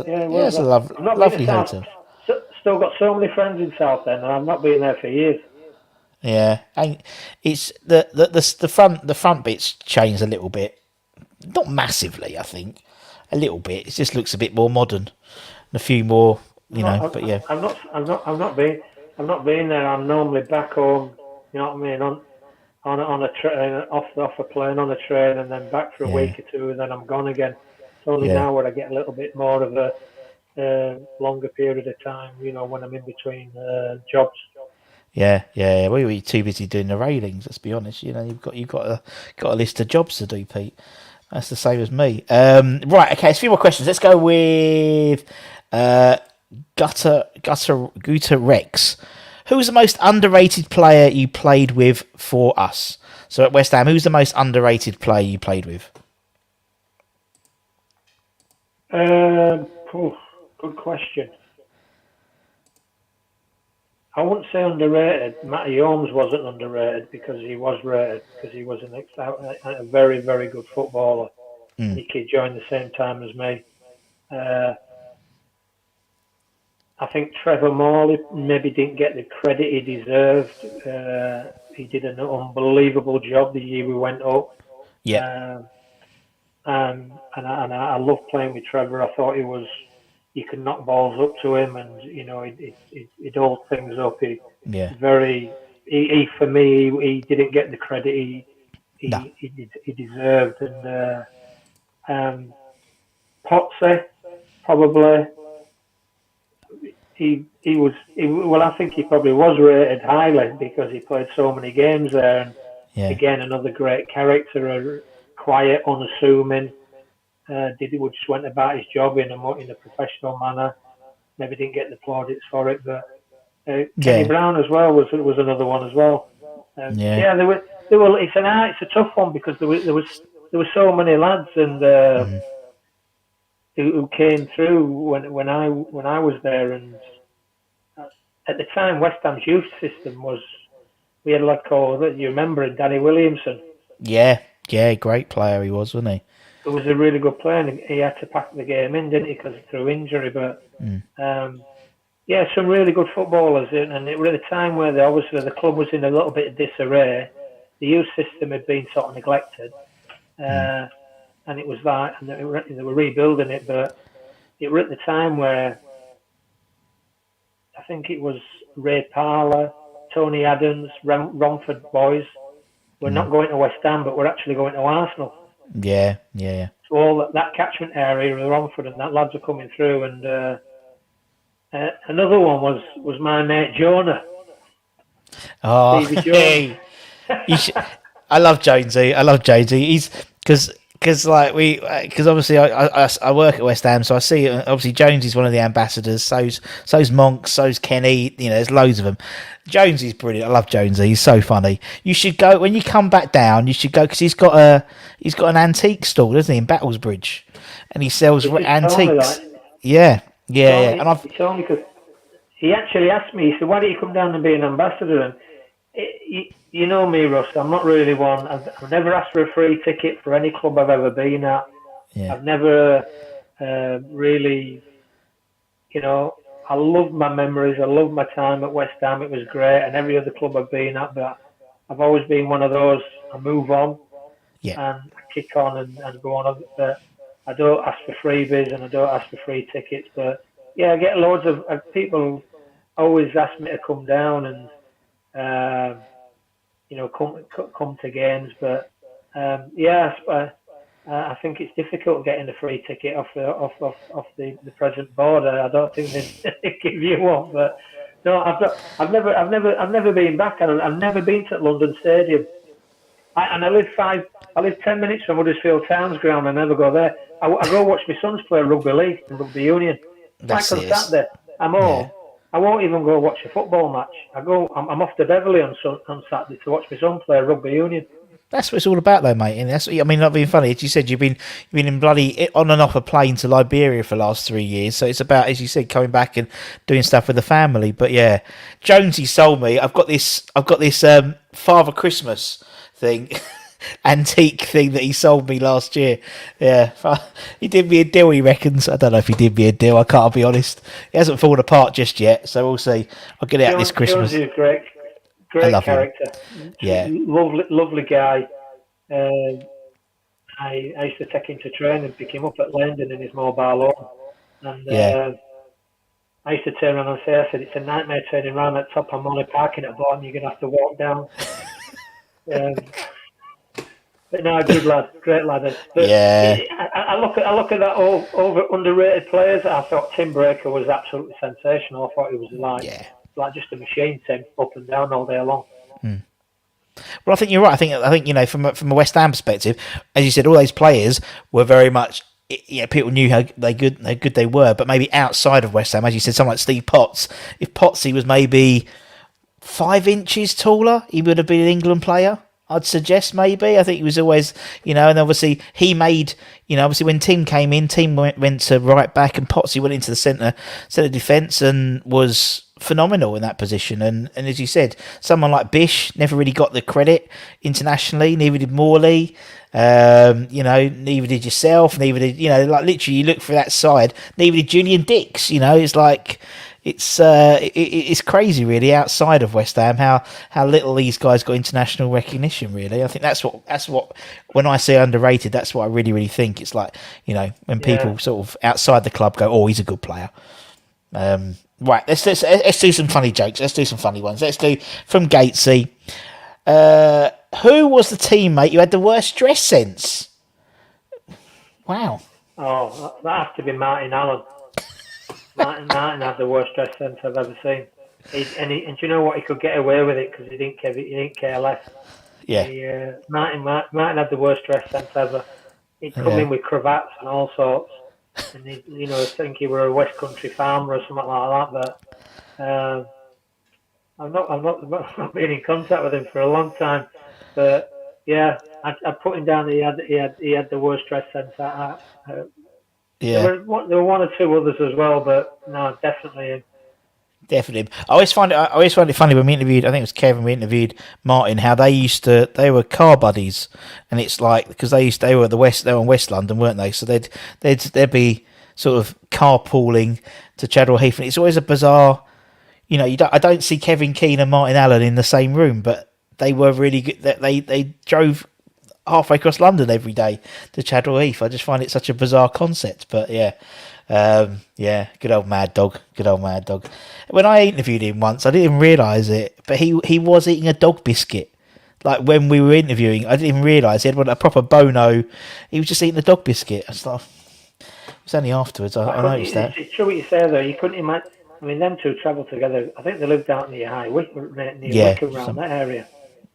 a lovely hotel. Still got so many friends in Southend, and I've not been there for years. Yeah, and it's the front bit's changed a little bit. Not massively, I think. A little bit. It just looks a bit more modern. And a few more, but yeah. I've not been there. I'm normally back home, you know what I mean, on a train, off a plane, on a train, and then back for a week or two, and then I'm gone again. It's only now where I get a little bit more of a longer period of time, when I'm in between jobs. Yeah. Well, you're too busy doing the railings. Let's be honest. You've got a list of jobs to do, Pete. That's the same as me. Right. Okay. A few more questions. Let's go with Gutter Rex. Who was the most underrated player you played with for us? So at West Ham, who's the most underrated player you played with? Good question. I wouldn't say underrated. Matty Holmes wasn't underrated, because he was rated, because he was a very, very good footballer. He joined the same time as me. I think Trevor Morley maybe didn't get the credit he deserved. He did an unbelievable job the year we went up. Yeah. And I loved playing with Trevor. I thought you could knock balls up to him, and he'd hold things up. For me, he didn't get the credit he deserved. And Potsy, probably. I think he probably was rated highly, because he played so many games there. And again, another great character, quiet, unassuming. Just went about his job in a professional manner. Maybe didn't get the plaudits for it, but Kenny Brown as well was another one as well. There It's a tough one because there were so many lads and who came through when I was there, and at the time West Ham's youth system was, we had a lad called, you remember, Danny Williamson. Yeah, great player he was, wasn't he? He was a really good player, and he had to pack the game in, didn't he, because through injury. But yeah, some really good footballers, and it was at a time where obviously the club was in a little bit of disarray. The youth system had been sort of neglected, and it was that, and they were rebuilding it. But it was at the time where I think it was Ray Parlour, Tony Adams, Romford boys. We're not going to West Ham, but we're actually going to Arsenal. Yeah. So all that catchment area of Romford and that lads are coming through, and another one was my mate Jonah. Oh, hey. I love Jonesy. He's because obviously I work at West Ham, so I see obviously Jonesy's one of the ambassadors. So's Monk, so's Kenny. You know, there's loads of them. Jonesy's brilliant. I love Jonesy. He's so funny. You should go when you come back down. You should go because he's got an antique stall, doesn't he, in Battlesbridge, and he sells antiques. Yeah. And he told me because he actually asked me. He said, "Why don't you come down and be an ambassador?" And you know me, Russ. I'm not really one. I've never asked for a free ticket for any club I've ever been at. Yeah. I've never really, I love my memories. I love my time at West Ham. It was great, and every other club I've been at. But I've always been one of those. I move on, and I kick on and go on. But I don't ask for freebies and I don't ask for free tickets. But yeah, I get loads of people always ask me to come down and come to games. But I think it's difficult getting a free ticket off the present board. I don't think they give you one. But no, I've never been back, and I've never been to London Stadium. I live 10 minutes from Huddersfield Town's ground. I never go there. I go watch my sons play rugby league and rugby union. That's like on Saturday, I'm home. Yeah. I won't even go watch a football match. I'm off to Beverley on Saturday to watch my son play rugby union. That's what it's all about, though, mate. And that's, I mean, not being funny. As you said, you've been in bloody on and off a plane to Liberia for the last 3 years. So it's about, as you said, coming back and doing stuff with the family. But yeah, Jonesy sold me. I've got this Father Christmas thing, antique thing that he sold me last year. Yeah, he did me a deal. He reckons. I don't know if he did me a deal. I can't be honest. It hasn't fallen apart just yet. So we'll see. I'll get it out this Christmas. Jonesy is great character. Him. Yeah, lovely guy. I used to take him to train and pick him up at London in his mobile home, and I used to turn around and say, I said, it's a nightmare turning around at top. I'm only parking at bottom. You're gonna have to walk down. But no, good lad, great lad. But yeah, I look at that over underrated players. I thought Tim Breaker was absolutely sensational. I thought he was like just a machine, Tim, up and down all day long. Well, I think you're right. I think from a West Ham perspective, as you said, all those players were very much. Yeah, people knew how good they were, but maybe outside of West Ham, as you said, someone like Steve Potts. If Pottsy was maybe 5 inches taller, he would have been an England player. I'd suggest maybe. I think he was always, and obviously he made, obviously when Tim came in, Tim went to right back and Pottsy went into the centre defence and was phenomenal in that position. And as you said, someone like Bish never really got the credit internationally, neither did Morley, neither did yourself, neither did, like literally you look for that side, neither did Julian Dix, it's like, it's crazy, really, outside of West Ham, how little these guys got international recognition. Really, I think that's what when I say underrated, that's what I really, really think. It's like when people sort of outside the club go, "Oh, he's a good player." Right, let's do some funny jokes. Let's do some funny ones. Let's do from Gatesy. Who was the teammate you had the worst dress sense? Wow. Oh, that has to be Martin Allen. Martin had the worst dress sense I've ever seen. And do you know what? He could get away with it because he didn't care less. Yeah. Martin had the worst dress sense ever. He'd come in with cravats and all sorts, and he think he were a West Country farmer or something like that. But I've not been in contact with him for a long time. But yeah, I put him down. He had the worst dress sense. Yeah. There were one or two others as well, but no, definitely him. Definitely. I always find it funny when we interviewed. I think it was Kevin. We interviewed Martin. How they were car buddies, and it's like because they were they were in West London, weren't they? So they'd be sort of carpooling to Chadwell Heath, and it's always a bizarre. I don't see Kevin Keane and Martin Allen in the same room, but they were really good. They drove halfway across London every day to Chadwell Heath. I just find it such a bizarre concept, but yeah. Good old Mad Dog. When I interviewed him once, I didn't even realise it, but he was eating a dog biscuit. Like when we were interviewing, I didn't even realise he had a proper bono. He was just eating a dog biscuit. It was only afterwards I noticed that. It's true what you say though. You couldn't imagine. I mean, them two travelled together. I think they lived out near Wickham around that area.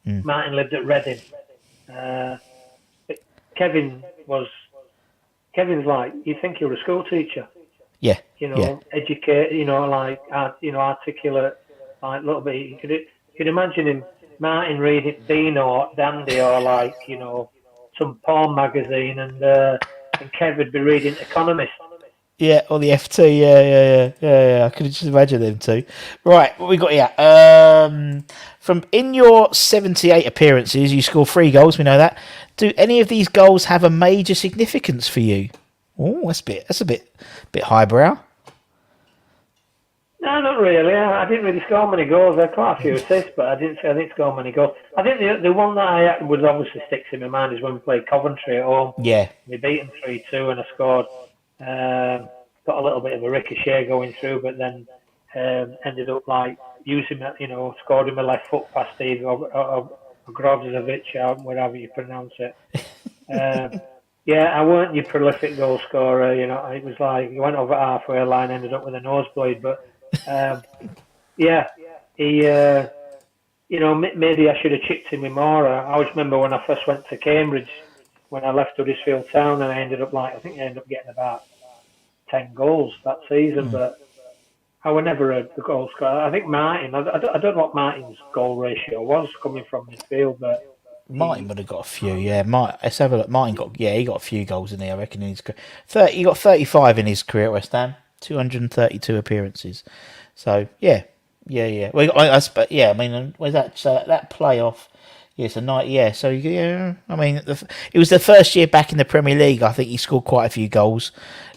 Martin lived at Reading. But Kevin's like, you think you're a school teacher. Yeah. Educate, articulate, like a little bit. You could imagine him, Martin reading Bean or Dandy or some porn magazine and Kevin be reading Economist. Yeah, or the FT, yeah. I could just imagine them too. Right, what we got here? From in your 78 appearances, you scored 3 goals. We know that. Do any of these goals have a major significance for you? Oh, that's a bit highbrow. No, not really. I didn't really score many goals. I had quite a few assists, but I didn't score many goals. I think the one that I would obviously sticks in my mind is when we played Coventry at home. Yeah, we beat them 3-2, and I scored. Got a little bit of a ricochet going through, but then ended up like using it, scored in my left foot past Steve Grozovic, whatever you pronounce it. I weren't your prolific goal scorer. It was like you went over halfway line, ended up with a nosebleed. But he, maybe I should have chipped him in more. I always remember when I first went to Cambridge, when I left Huddersfield Town, and I ended up getting about 10 goals that season, but I was never a goal scorer. I think Martin, I don't know what Martin's goal ratio was coming from midfield, but Martin would have got a few. Yeah, let's have a look. Martin he got a few goals in there, I reckon. In his career. He got 35 in his career at West Ham, 232 appearances. So yeah. Well, I mean, was that that playoff? Yes, a night. Yeah, so yeah. I mean, it was the first year back in the Premier League. I think he scored quite a few goals.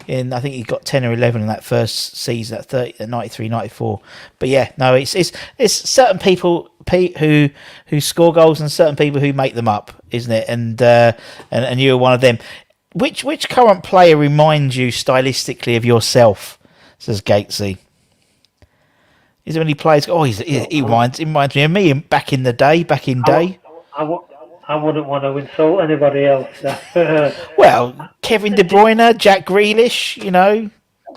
I think he got 10 or 11 in that first season, at 93, 94. But yeah, no, it's certain people, Pete, who score goals and certain people who make them up, isn't it? And you're one of them. Which current player reminds you stylistically of yourself? Says Gatesy. Is there any players? Oh, he reminds me of me back in the day. I wouldn't want to insult anybody else. Well, Kevin De Bruyne, Jack Grealish,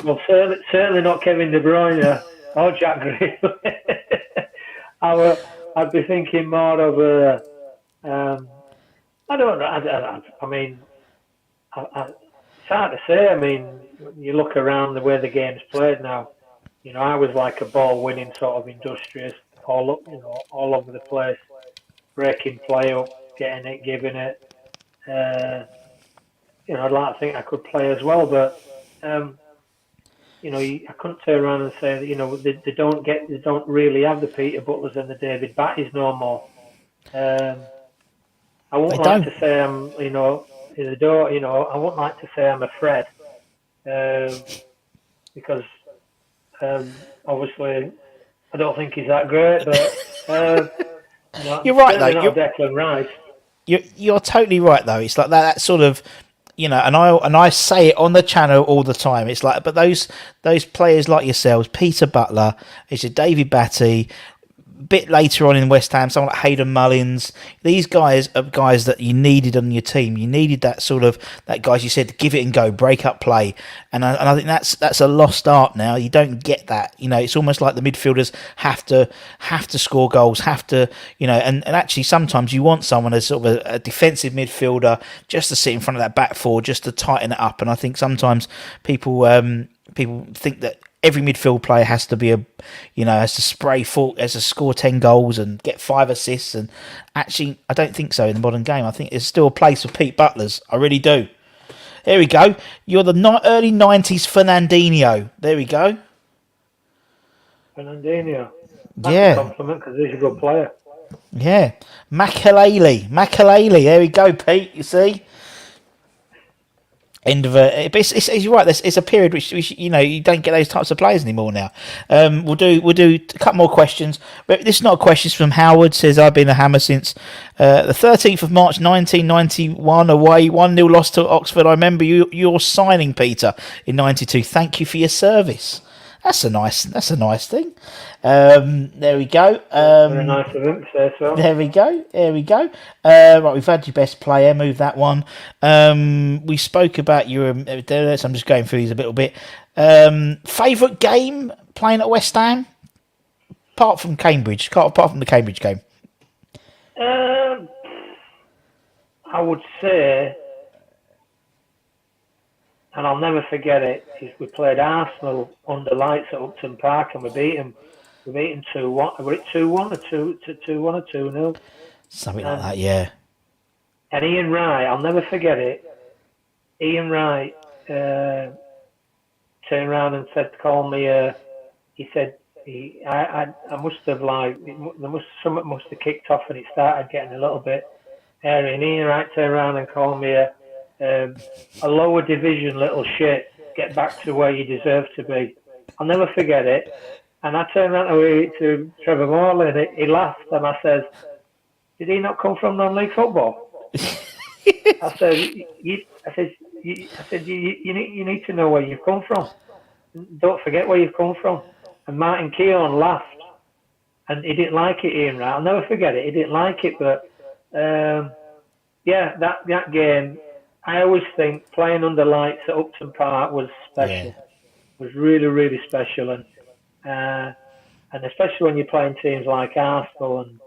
Well, certainly not Kevin De Bruyne or Jack Grealish. I'd be thinking more of I don't know. I mean, it's hard to say. I mean, you look around the way the game's played now. I was like a ball-winning sort of industrious, all over the place, breaking play up, getting it, giving it. I'd like to think I could play as well, but I couldn't turn around and say that they don't really have the Peter Butlers and the David Batties no more. I wouldn't like to say I'm, I wouldn't like to say I'm a Fred, because obviously I don't think he's that great, but you're right though. You're Declan Rice. You're totally right though. It's like that sort of, and I say it on the channel all the time. It's like, but those players like yourselves, Peter Butler, it's a David Batty. Bit later on in West Ham, someone like Hayden Mullins. These guys are guys that you needed on your team. You needed that sort of guys you said give it and go, break up play, and I think that's a lost art now. You don't get that. It's almost like the midfielders have to score goals, and actually sometimes you want someone as sort of a defensive midfielder just to sit in front of that back four, just to tighten it up. And I think sometimes people think that every midfield player has to be has to has to score 10 goals and get 5 assists. And actually, I don't think so in the modern game. I think there's still a place for Pete Butlers. I really do. There we go. You're the early 90s Fernandinho. There we go. Fernandinho. That's a compliment because he's a good player. Yeah. Makalele. There we go, Pete. You see? End of a. But you're right. It's a period which you don't get those types of players anymore now. We'll do a couple more questions. But this is not a question. It's from Howard. Says I've been a Hammer since the 13th of March 1991. Away 1-0 loss to Oxford. I remember your signing, Peter, in '92. Thank you for your service. That's a nice thing. There we go. Very nice of him to say so. There we go. Right, we've had your best player. Move that one. We spoke about your. I'm just going through these a little bit. Favourite game playing at West Ham, apart from Cambridge. Apart from the Cambridge game. I would say, and I'll never forget it, is we played Arsenal under lights at Upton Park and we beat them. We beat them 2-1. Were it 2-1 or 2-1 or 2-0? Something like that, yeah. And Ian Wright, I'll never forget it. Ian Wright turned around and called me. He said, I must have something must have kicked off and it started getting a little bit hairy. And Ian Wright turned around and called me a lower division little shit. Get back to where you deserve to be. I'll never forget it. And I turned around to Trevor Morley and he laughed and I said, did he not come from non-league football? I said, you need to know where you've come from. Don't forget where you've come from. And Martin Keown laughed and he didn't like it, Ian Wright. I'll never forget it. He didn't like it, but that game, I always think playing under lights at Upton Park was special. Yeah. Was really, really special. And especially when you're playing teams like Arsenal and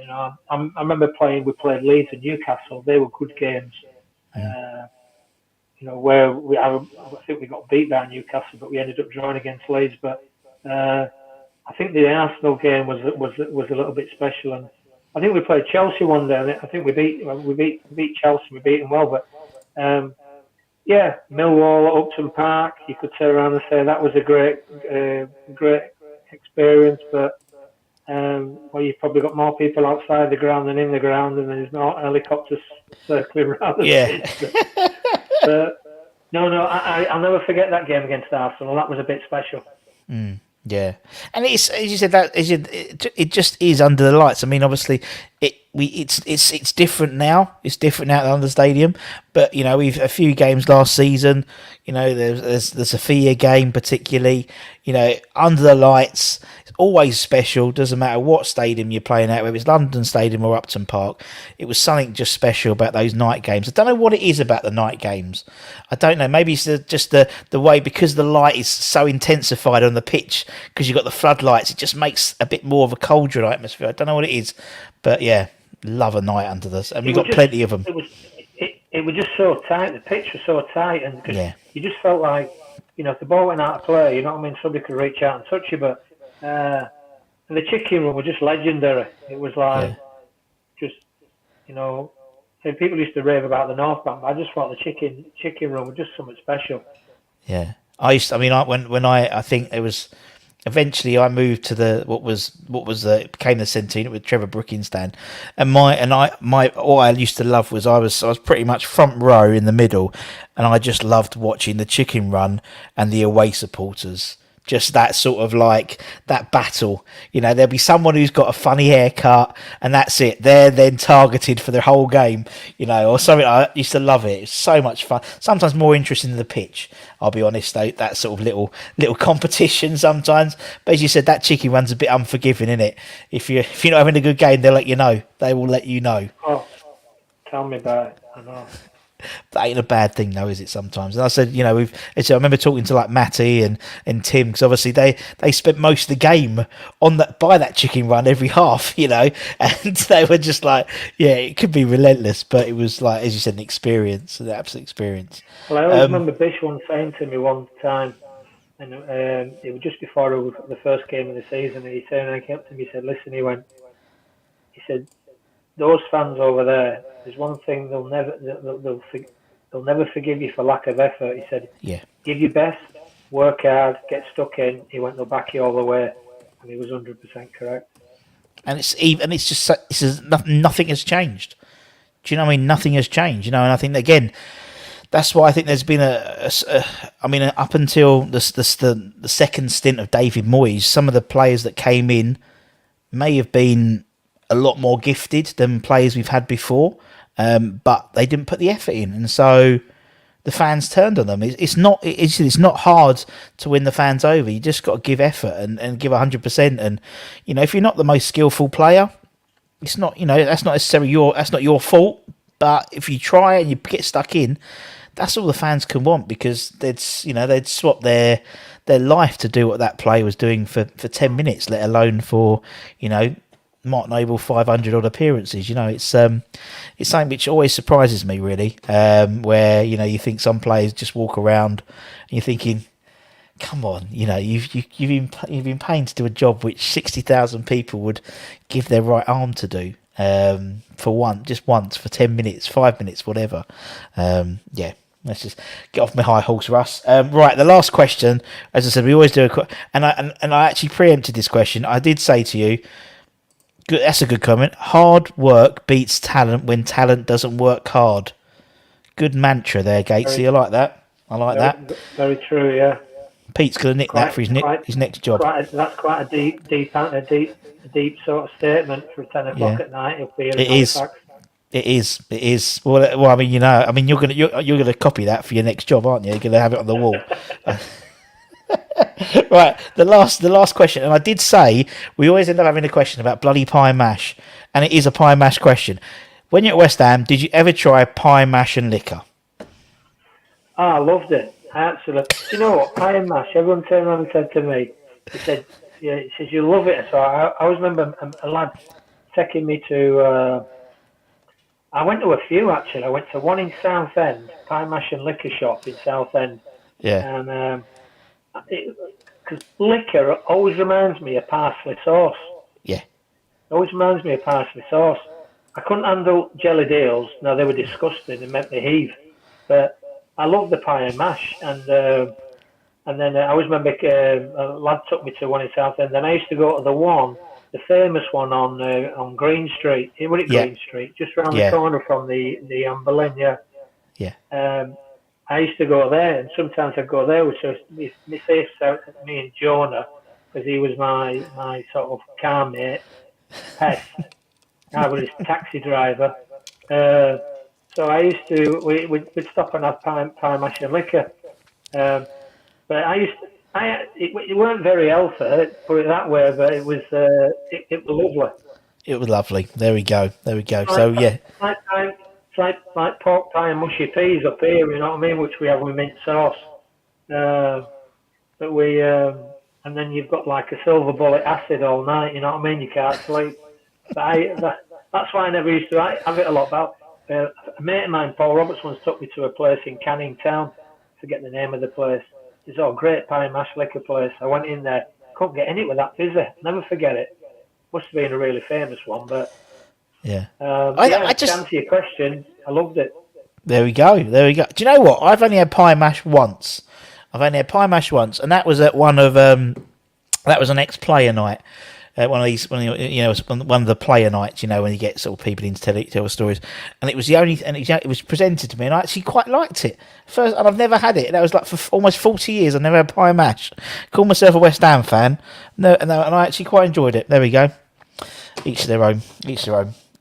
I remember we played Leeds and Newcastle. They were good games. Where I think we got beat by Newcastle, but we ended up drawing against Leeds. But I think the Arsenal game was a little bit special. And I think we played Chelsea one day. And I think we beat Chelsea. We beat them well. But Millwall at Upton Park. You could turn around and say that was a great experience, but you've probably got more people outside the ground than in the ground, and there's no helicopters circling around the pitch. But I'll never forget that game against Arsenal. That was a bit special. Yeah, and it's, as you said, it just is under the lights. I mean, obviously, it's different now. It's different now at the London Stadium, but we've a few games last season. There's the Sophia game particularly. Under the lights, it's always special. Doesn't matter what stadium you're playing at, whether it's London Stadium or Upton Park. It was something just special about those night games. I don't know what it is about the night games. I don't know. Maybe it's just the way, because the light is so intensified on the pitch, because you've got the floodlights. It just makes a bit more of a cauldron atmosphere. I don't know what it is, but yeah, love a night under this, and we've got plenty of them. It was just so tight. The pitch was so tight, and you just felt like, if the ball went out of play, somebody could reach out and touch you. But the chicken room was just legendary. It was like people used to rave about the North Bank, but I just thought the chicken room was just something special. Yeah, I think it was. Eventually, I moved to became the Centennial with Trevor Brookingstand, and what I used to love was I was pretty much front row in the middle, and I just loved watching the chicken run and the away supporters. Just that sort of like that battle. There'll be someone who's got a funny haircut, and that's it. They're then targeted for the whole game, or something. I used to love it. It's so much fun. Sometimes more interesting than the pitch. I'll be honest, though, that sort of little competition sometimes. But as you said, that chicken run's a bit unforgiving, isn't it? If you're not having a good game, they'll let you know. They will let you know. Oh, tell me about it. I know. That ain't a bad thing, though, is it? Sometimes, and I said, I remember talking to like Matty and Tim, because obviously they spent most of the game by that chicken run every half, and they were just like, it could be relentless, but it was like, as you said, an absolute experience. Well, I always remember Bish once saying to me one time, And it was just before the first game of the season, and he turned and came up to me and said, "Listen," he said, "Those fans over there, there's one thing they'll never forgive you for lack of effort." He said, Yeah. "Give your best, work hard, get stuck in." He went, "They'll back you all the way," and he was 100% correct. And it's just nothing has changed. Do you know what I mean? Nothing has changed. And I think again, that's why I think there's been up until the second stint of David Moyes, some of the players that came in may have been a lot more gifted than players we've had before, but they didn't put the effort in, and so the fans turned on them. It's not hard to win the fans over. You just got to give effort and give 100%. And if you're not the most skillful player, it's not that's not necessarily your fault. But if you try and you get stuck in, that's all the fans can want, because they'd swap their life to do what that player was doing for 10 minutes, let alone for Mark Noble 500 odd appearances. It's something which always surprises me, really, where you think some players just walk around and you're thinking, come on, you've been paying to do a job which 60,000 people would give their right arm to do, for once for 10 minutes, 5 minutes, whatever. Let's just get off my high horse, Russ. Right, the last question, as I said, we always do and I actually preempted this question. I did say to you, good, that's a good comment. Hard work beats talent when talent doesn't work hard. Good mantra there, Gatesy. I like that. That. Very true, yeah. Pete's going to nick that for his next job. That's quite a deep sort of statement for 10 o'clock at night. It is. Well, I mean, you're gonna copy that for your next job, aren't you? You're gonna have it on the wall. Right, the last question, and I did say we always end up having a question about bloody pie and mash, and it is a pie and mash question. When you're at West Ham, did you ever try pie, mash, and liquor? Oh, I loved it. Absolutely. You know what? Pie and mash. Everyone turned around and said to me, he says you love it. So I always remember a lad taking me to. I went to a few actually. I went to one in Southend, pie, mash, and liquor shop in Southend. Yeah. And because liquor always reminds me of parsley sauce. Yeah. It always reminds me of parsley sauce. I couldn't handle jelly deals. No, they were disgusting. They made me heave. But I loved the pie and mash. And then I always remember a lad took me to one in Southend. Then I used to go to the famous one on Green Street. Green Street, just round the corner from the Anne Boleyn, yeah. I used to go there, and sometimes I'd go there with my safe out, me and Jonah, because he was my sort of car mate, pest. I was his taxi driver. So I used to, we'd stop and have pie, mash and liquor. But it weren't very healthy, put it that way, but it was lovely. It was lovely. There we go. So, yeah. It's like pork pie and mushy peas up here, you know what I mean, which we have with mint sauce. But and then you've got like a silver bullet acid all night, you know what I mean, you can't sleep. But that's why I never used to have it a lot. But a mate of mine, Paul Roberts, once took me to a place in Canning Town, forget the name of the place. It's a great pie and mash liquor place. I went in there, couldn't get in it with that busy. Never forget it. Must have been a really famous one, but yeah. I just to answer your question, I loved it. There we go. Do you know what? I've only had pie and mash once. And that was at one of that was an ex-player night. One of the player nights, when you get sort of people in to tell stories, and it was it was presented to me, and I actually quite liked it first, and I've never had it. That was like for almost 40 years, I've never had pie and mash. Call myself a West Ham fan, and I actually quite enjoyed it. There we go. Each to their own.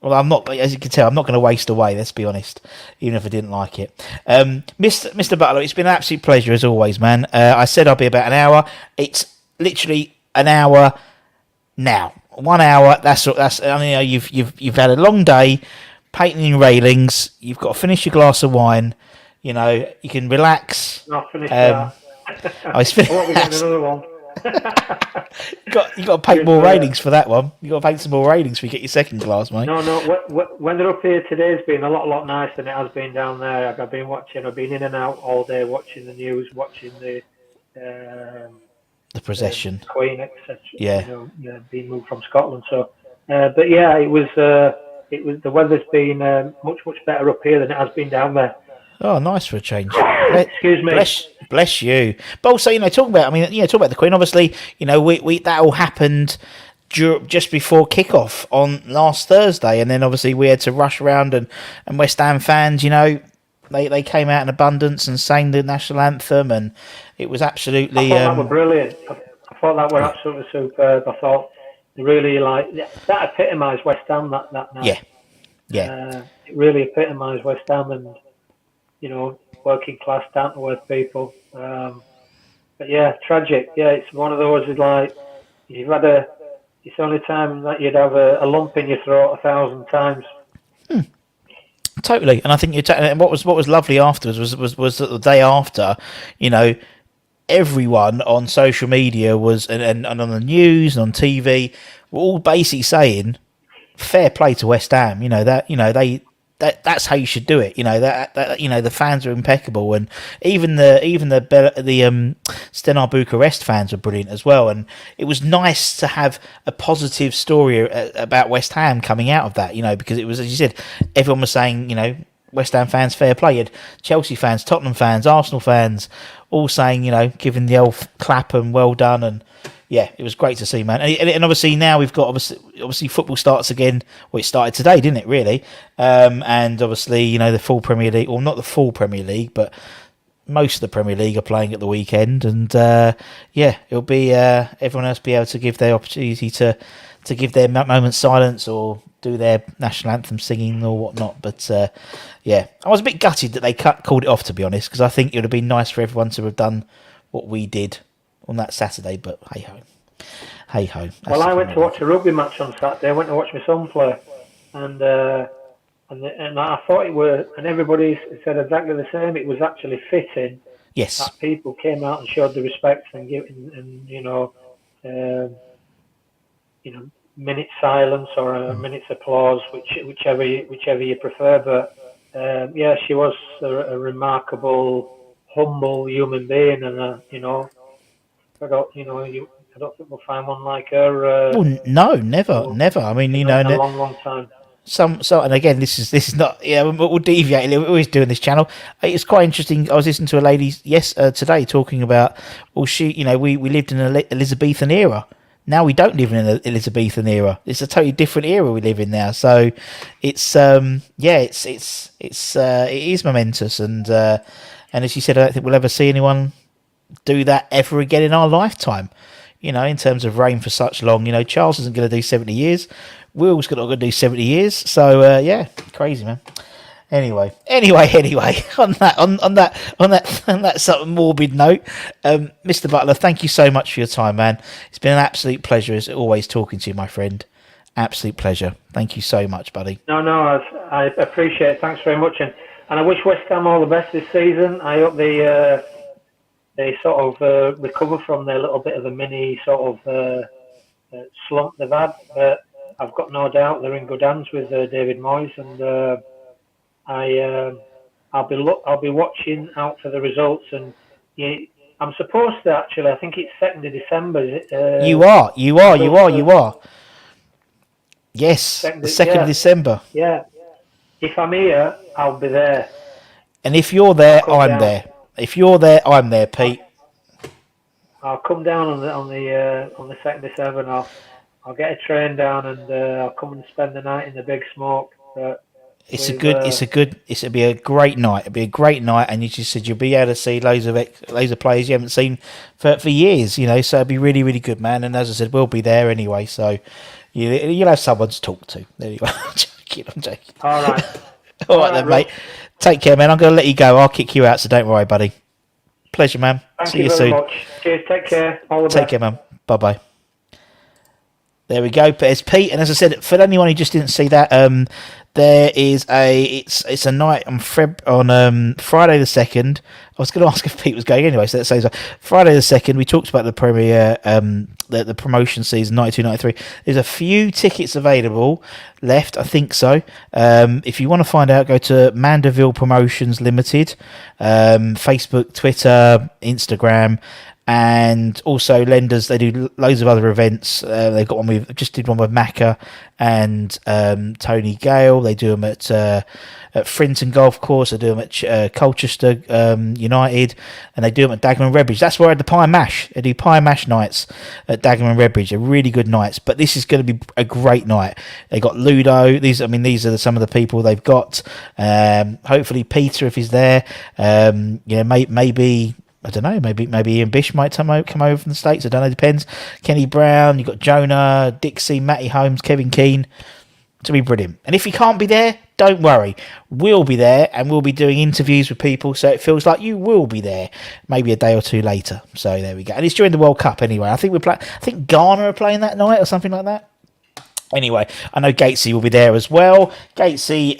Well, I'm not, as you can tell, I'm not going to waste away, let's be honest, even if I didn't like it. Mr. Butler, it's been an absolute pleasure as always, man. I said I'll be about an hour. It's literally an hour now. 1 hour, that's you've had a long day painting railings, you've got to finish your glass of wine, you can relax. Not finished that. I was finished. What, we getting another one? you got to paint more railings for that one. You got to paint some more railings before you get your second glass, mate. No. When they're up here today, it's been a lot nicer than it has been down there. I've been in and out all day, watching the news, watching the The possession. Queen, etc. Yeah. Being moved from Scotland. So, but yeah, it was the weather's been much better up here than it has been down there. Oh, nice for a change. Excuse me. Bless you. But also, talk about the Queen. Obviously, we that all happened just before kickoff on last Thursday, and then obviously we had to rush around, and West Ham fans, they came out in abundance and sang the national anthem, and it was absolutely. I thought that were brilliant. I thought that were absolutely superb. I thought really that epitomised West Ham that night. Yeah. It really epitomised West Ham and working class, down to earth people. But yeah, tragic. Yeah, it's one of those. It's like you've had it's the only time that you'd have a lump in your throat 1,000 times. Totally, and I think and what was lovely afterwards was that the day after, everyone on social media was and on the news and on TV were all basically saying fair play to West Ham. That's how you should do it. The fans are impeccable, and even the Stenar Bucharest fans were brilliant as well. And it was nice to have a positive story about West Ham coming out of that. Because it was, as you said, everyone was saying, West Ham fans fair play. You had Chelsea fans, Tottenham fans, Arsenal fans, all saying, giving the old clap and well done. And yeah, it was great to see, man. And obviously now we've got obviously football starts again. Well, it started today, didn't it? Really, and obviously the full Premier League, or not the full Premier League, but most of the Premier League are playing at the weekend, and it'll be everyone else be able to give their opportunity to give their moment silence or do their national anthem singing or whatnot. But I was a bit gutted that they called it off, to be honest, because I think it would have been nice for everyone to have done what we did on that Saturday, but hey ho. Well, I went to watch a rugby match on Saturday. I went to watch my son play, and I thought it were, and everybody said exactly the same. It was actually fitting. Yes. That people came out and showed the respect and minute silence or a minute's applause, whichever you prefer. But she was a remarkable, humble human being, and I don't think we'll find one like her. No, never. I mean, in a long time. And again, this is not. Yeah, we'll deviate. We're always doing this channel. It's quite interesting. I was listening to a lady today talking about. Well, we lived in an Elizabethan era. Now we don't live in an Elizabethan era. It's a totally different era we live in now. So it's it is momentous, and as you said, I don't think we'll ever see anyone do that ever again in our lifetime. In terms of reign for such long. Charles isn't going to do 70 years. Will's not going to do 70 years. So crazy, man. Anyway. On that sort of morbid note, Mr. Butler, thank you so much for your time, man. It's been an absolute pleasure, as always, talking to you, my friend. Absolute pleasure. Thank you so much, buddy. No, I appreciate it. Thanks very much, and I wish West Ham all the best this season. I hope they sort of recover from their little bit of a mini sort of slump they've had. But I've got no doubt they're in good hands with David Moyes, and I'll be watching out for the results. And I'm supposed to actually. I think it's 2nd of December. You are. Yes, the 2nd of December. Yeah. If I'm here, I'll be there. And if you're there, I'm there. If you're there, I'm there, Pete. I'll come down on the 2nd of December, and I'll get a train down, and I'll come and spend the night in the Big Smoke. It'll be a great night. It'll be a great night, and you just said you'll be able to see loads of players you haven't seen for years. So it'll be really, really good, man. And as I said, we'll be there anyway. So you'll have someone to talk to. Anyway, I'm joking. All right. All right then, mate. Take care, man. I'm going to let you go. I'll kick you out, so don't worry, buddy. Pleasure, man. See you soon. Thank you very much. Cheers. Take care. All the best. Take care, man. Bye-bye. There we go. There's Pete, and as I said, for anyone who just didn't see that, there is it's a night on Friday the 2nd. I was going to ask if Pete was going anyway, so let's say Friday the 2nd. We talked about the Premier, the promotion season 92-93. There's a few tickets available left, I think so. If you want to find out, go to Mandeville Promotions Limited, Facebook, Twitter, Instagram, and also Lenders. They do loads of other events. They've got one with, just did one with Macca and Tony Gale. They do them at Frinton Golf Course. They do them at Colchester United, and they do them at Dagenham and Redbridge. That's where I had the pie and mash. They do pie and mash nights at Dagenham and Redbridge. They're really good nights, but this is going to be a great night. They got Ludo. These are some of the people they've got. Hopefully Peter, if he's there. Maybe. I don't know, maybe Ian Bish might come over from the States. I don't know, depends. Kenny Brown, you've got Jonah, Dixie, Matty Holmes, Kevin Keane. To be brilliant. And if you can't be there, don't worry. We'll be there, and we'll be doing interviews with people, so it feels like you will be there maybe a day or two later. So there we go. And it's during the World Cup anyway. I think Ghana are playing that night or something like that. Anyway, I know Gatesy will be there as well. Gatesy,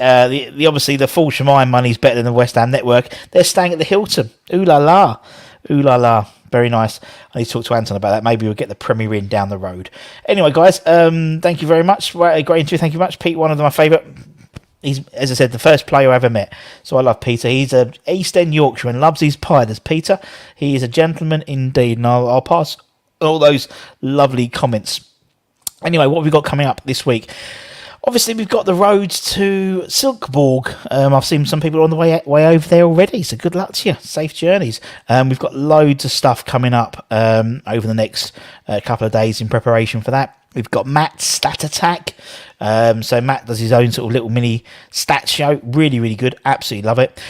obviously the full Shemine money's better than the West Ham Network. They're staying at the Hilton. Ooh la la. Ooh la la. Very nice. I need to talk to Anton about that. Maybe we'll get the Premier Inn down the road. Anyway, guys, thank you very much. Great interview. Thank you very much. Pete, one of my favourite. He's, as I said, the first player I ever met. So I love Peter. He's an East End Yorkshireman, loves his pie. There's Peter. He is a gentleman indeed. And I'll pass all those lovely comments. Anyway, what have we got coming up this week? Obviously, we've got the roads to Silkeborg. I've seen some people on the way over there already, so good luck to you. Safe journeys. We've got loads of stuff coming up over the next couple of days in preparation for that. We've got Matt's Stat Attack. So Matt does his own sort of little mini stat show. Really, really good. Absolutely love it.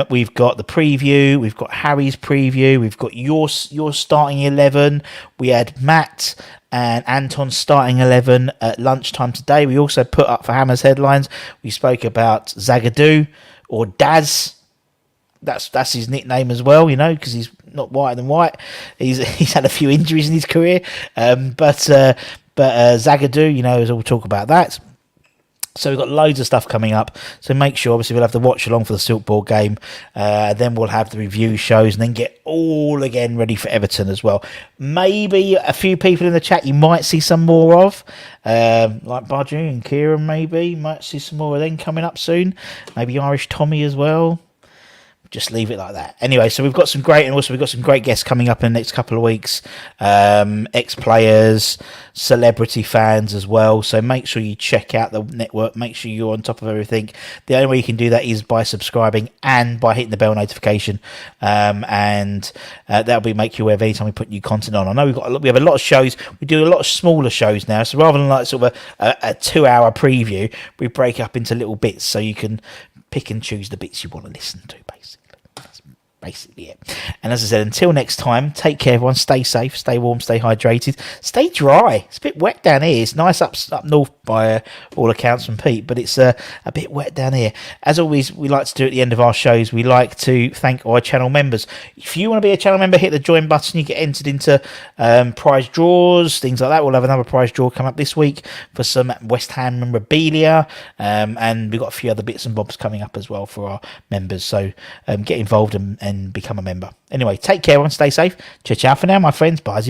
We've got the preview. We've got Harry's preview. We've got your starting 11. We had Matt and Anton's starting 11 at lunchtime today. We also put up for Hammer's headlines. We spoke about Zagadou, or Daz. That's his nickname as well, because he's not whiter than white. He's had a few injuries in his career, but Zagadou, as we'll talk about that. So we've got loads of stuff coming up. So make sure, obviously, we'll have the watch along for the Silkeborg game. Then we'll have the review shows, and then get all again ready for Everton as well. Maybe a few people in the chat you might see some more of, like Baju and Kieran. Maybe you might see some more of them coming up soon. Maybe Irish Tommy as well. Just leave it like that. Anyway, so we've got some great guests coming up in the next couple of weeks. Ex-players, celebrity fans as well. So make sure you check out the network. Make sure you're on top of everything. The only way you can do that is by subscribing and by hitting the bell notification. And that'll make you aware of any time we put new content on. I know we have a lot of shows. We do a lot of smaller shows now. So rather than like sort of a 2-hour preview, we break up into little bits so you can pick and choose the bits you want to listen to, basically it. And as I said, until next time, take care everyone, stay safe, stay warm, stay hydrated, stay dry. It's a bit wet down here. It's nice up north by all accounts from Pete, but it's a bit wet down here. As always, we like to do at the end of our shows, we like to thank our channel members. If you want to be a channel member, hit the join button. You get entered into prize draws, things like that. We'll have another prize draw come up this week for some West Ham memorabilia, and we've got a few other bits and bobs coming up as well for our members. So get involved and become a member. Anyway, take care everyone, stay safe. Ciao for now, my friends. Bye.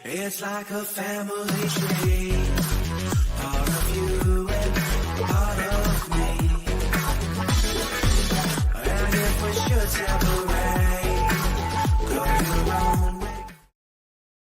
It's like a family tree, part of you and part of me. And if we should separate,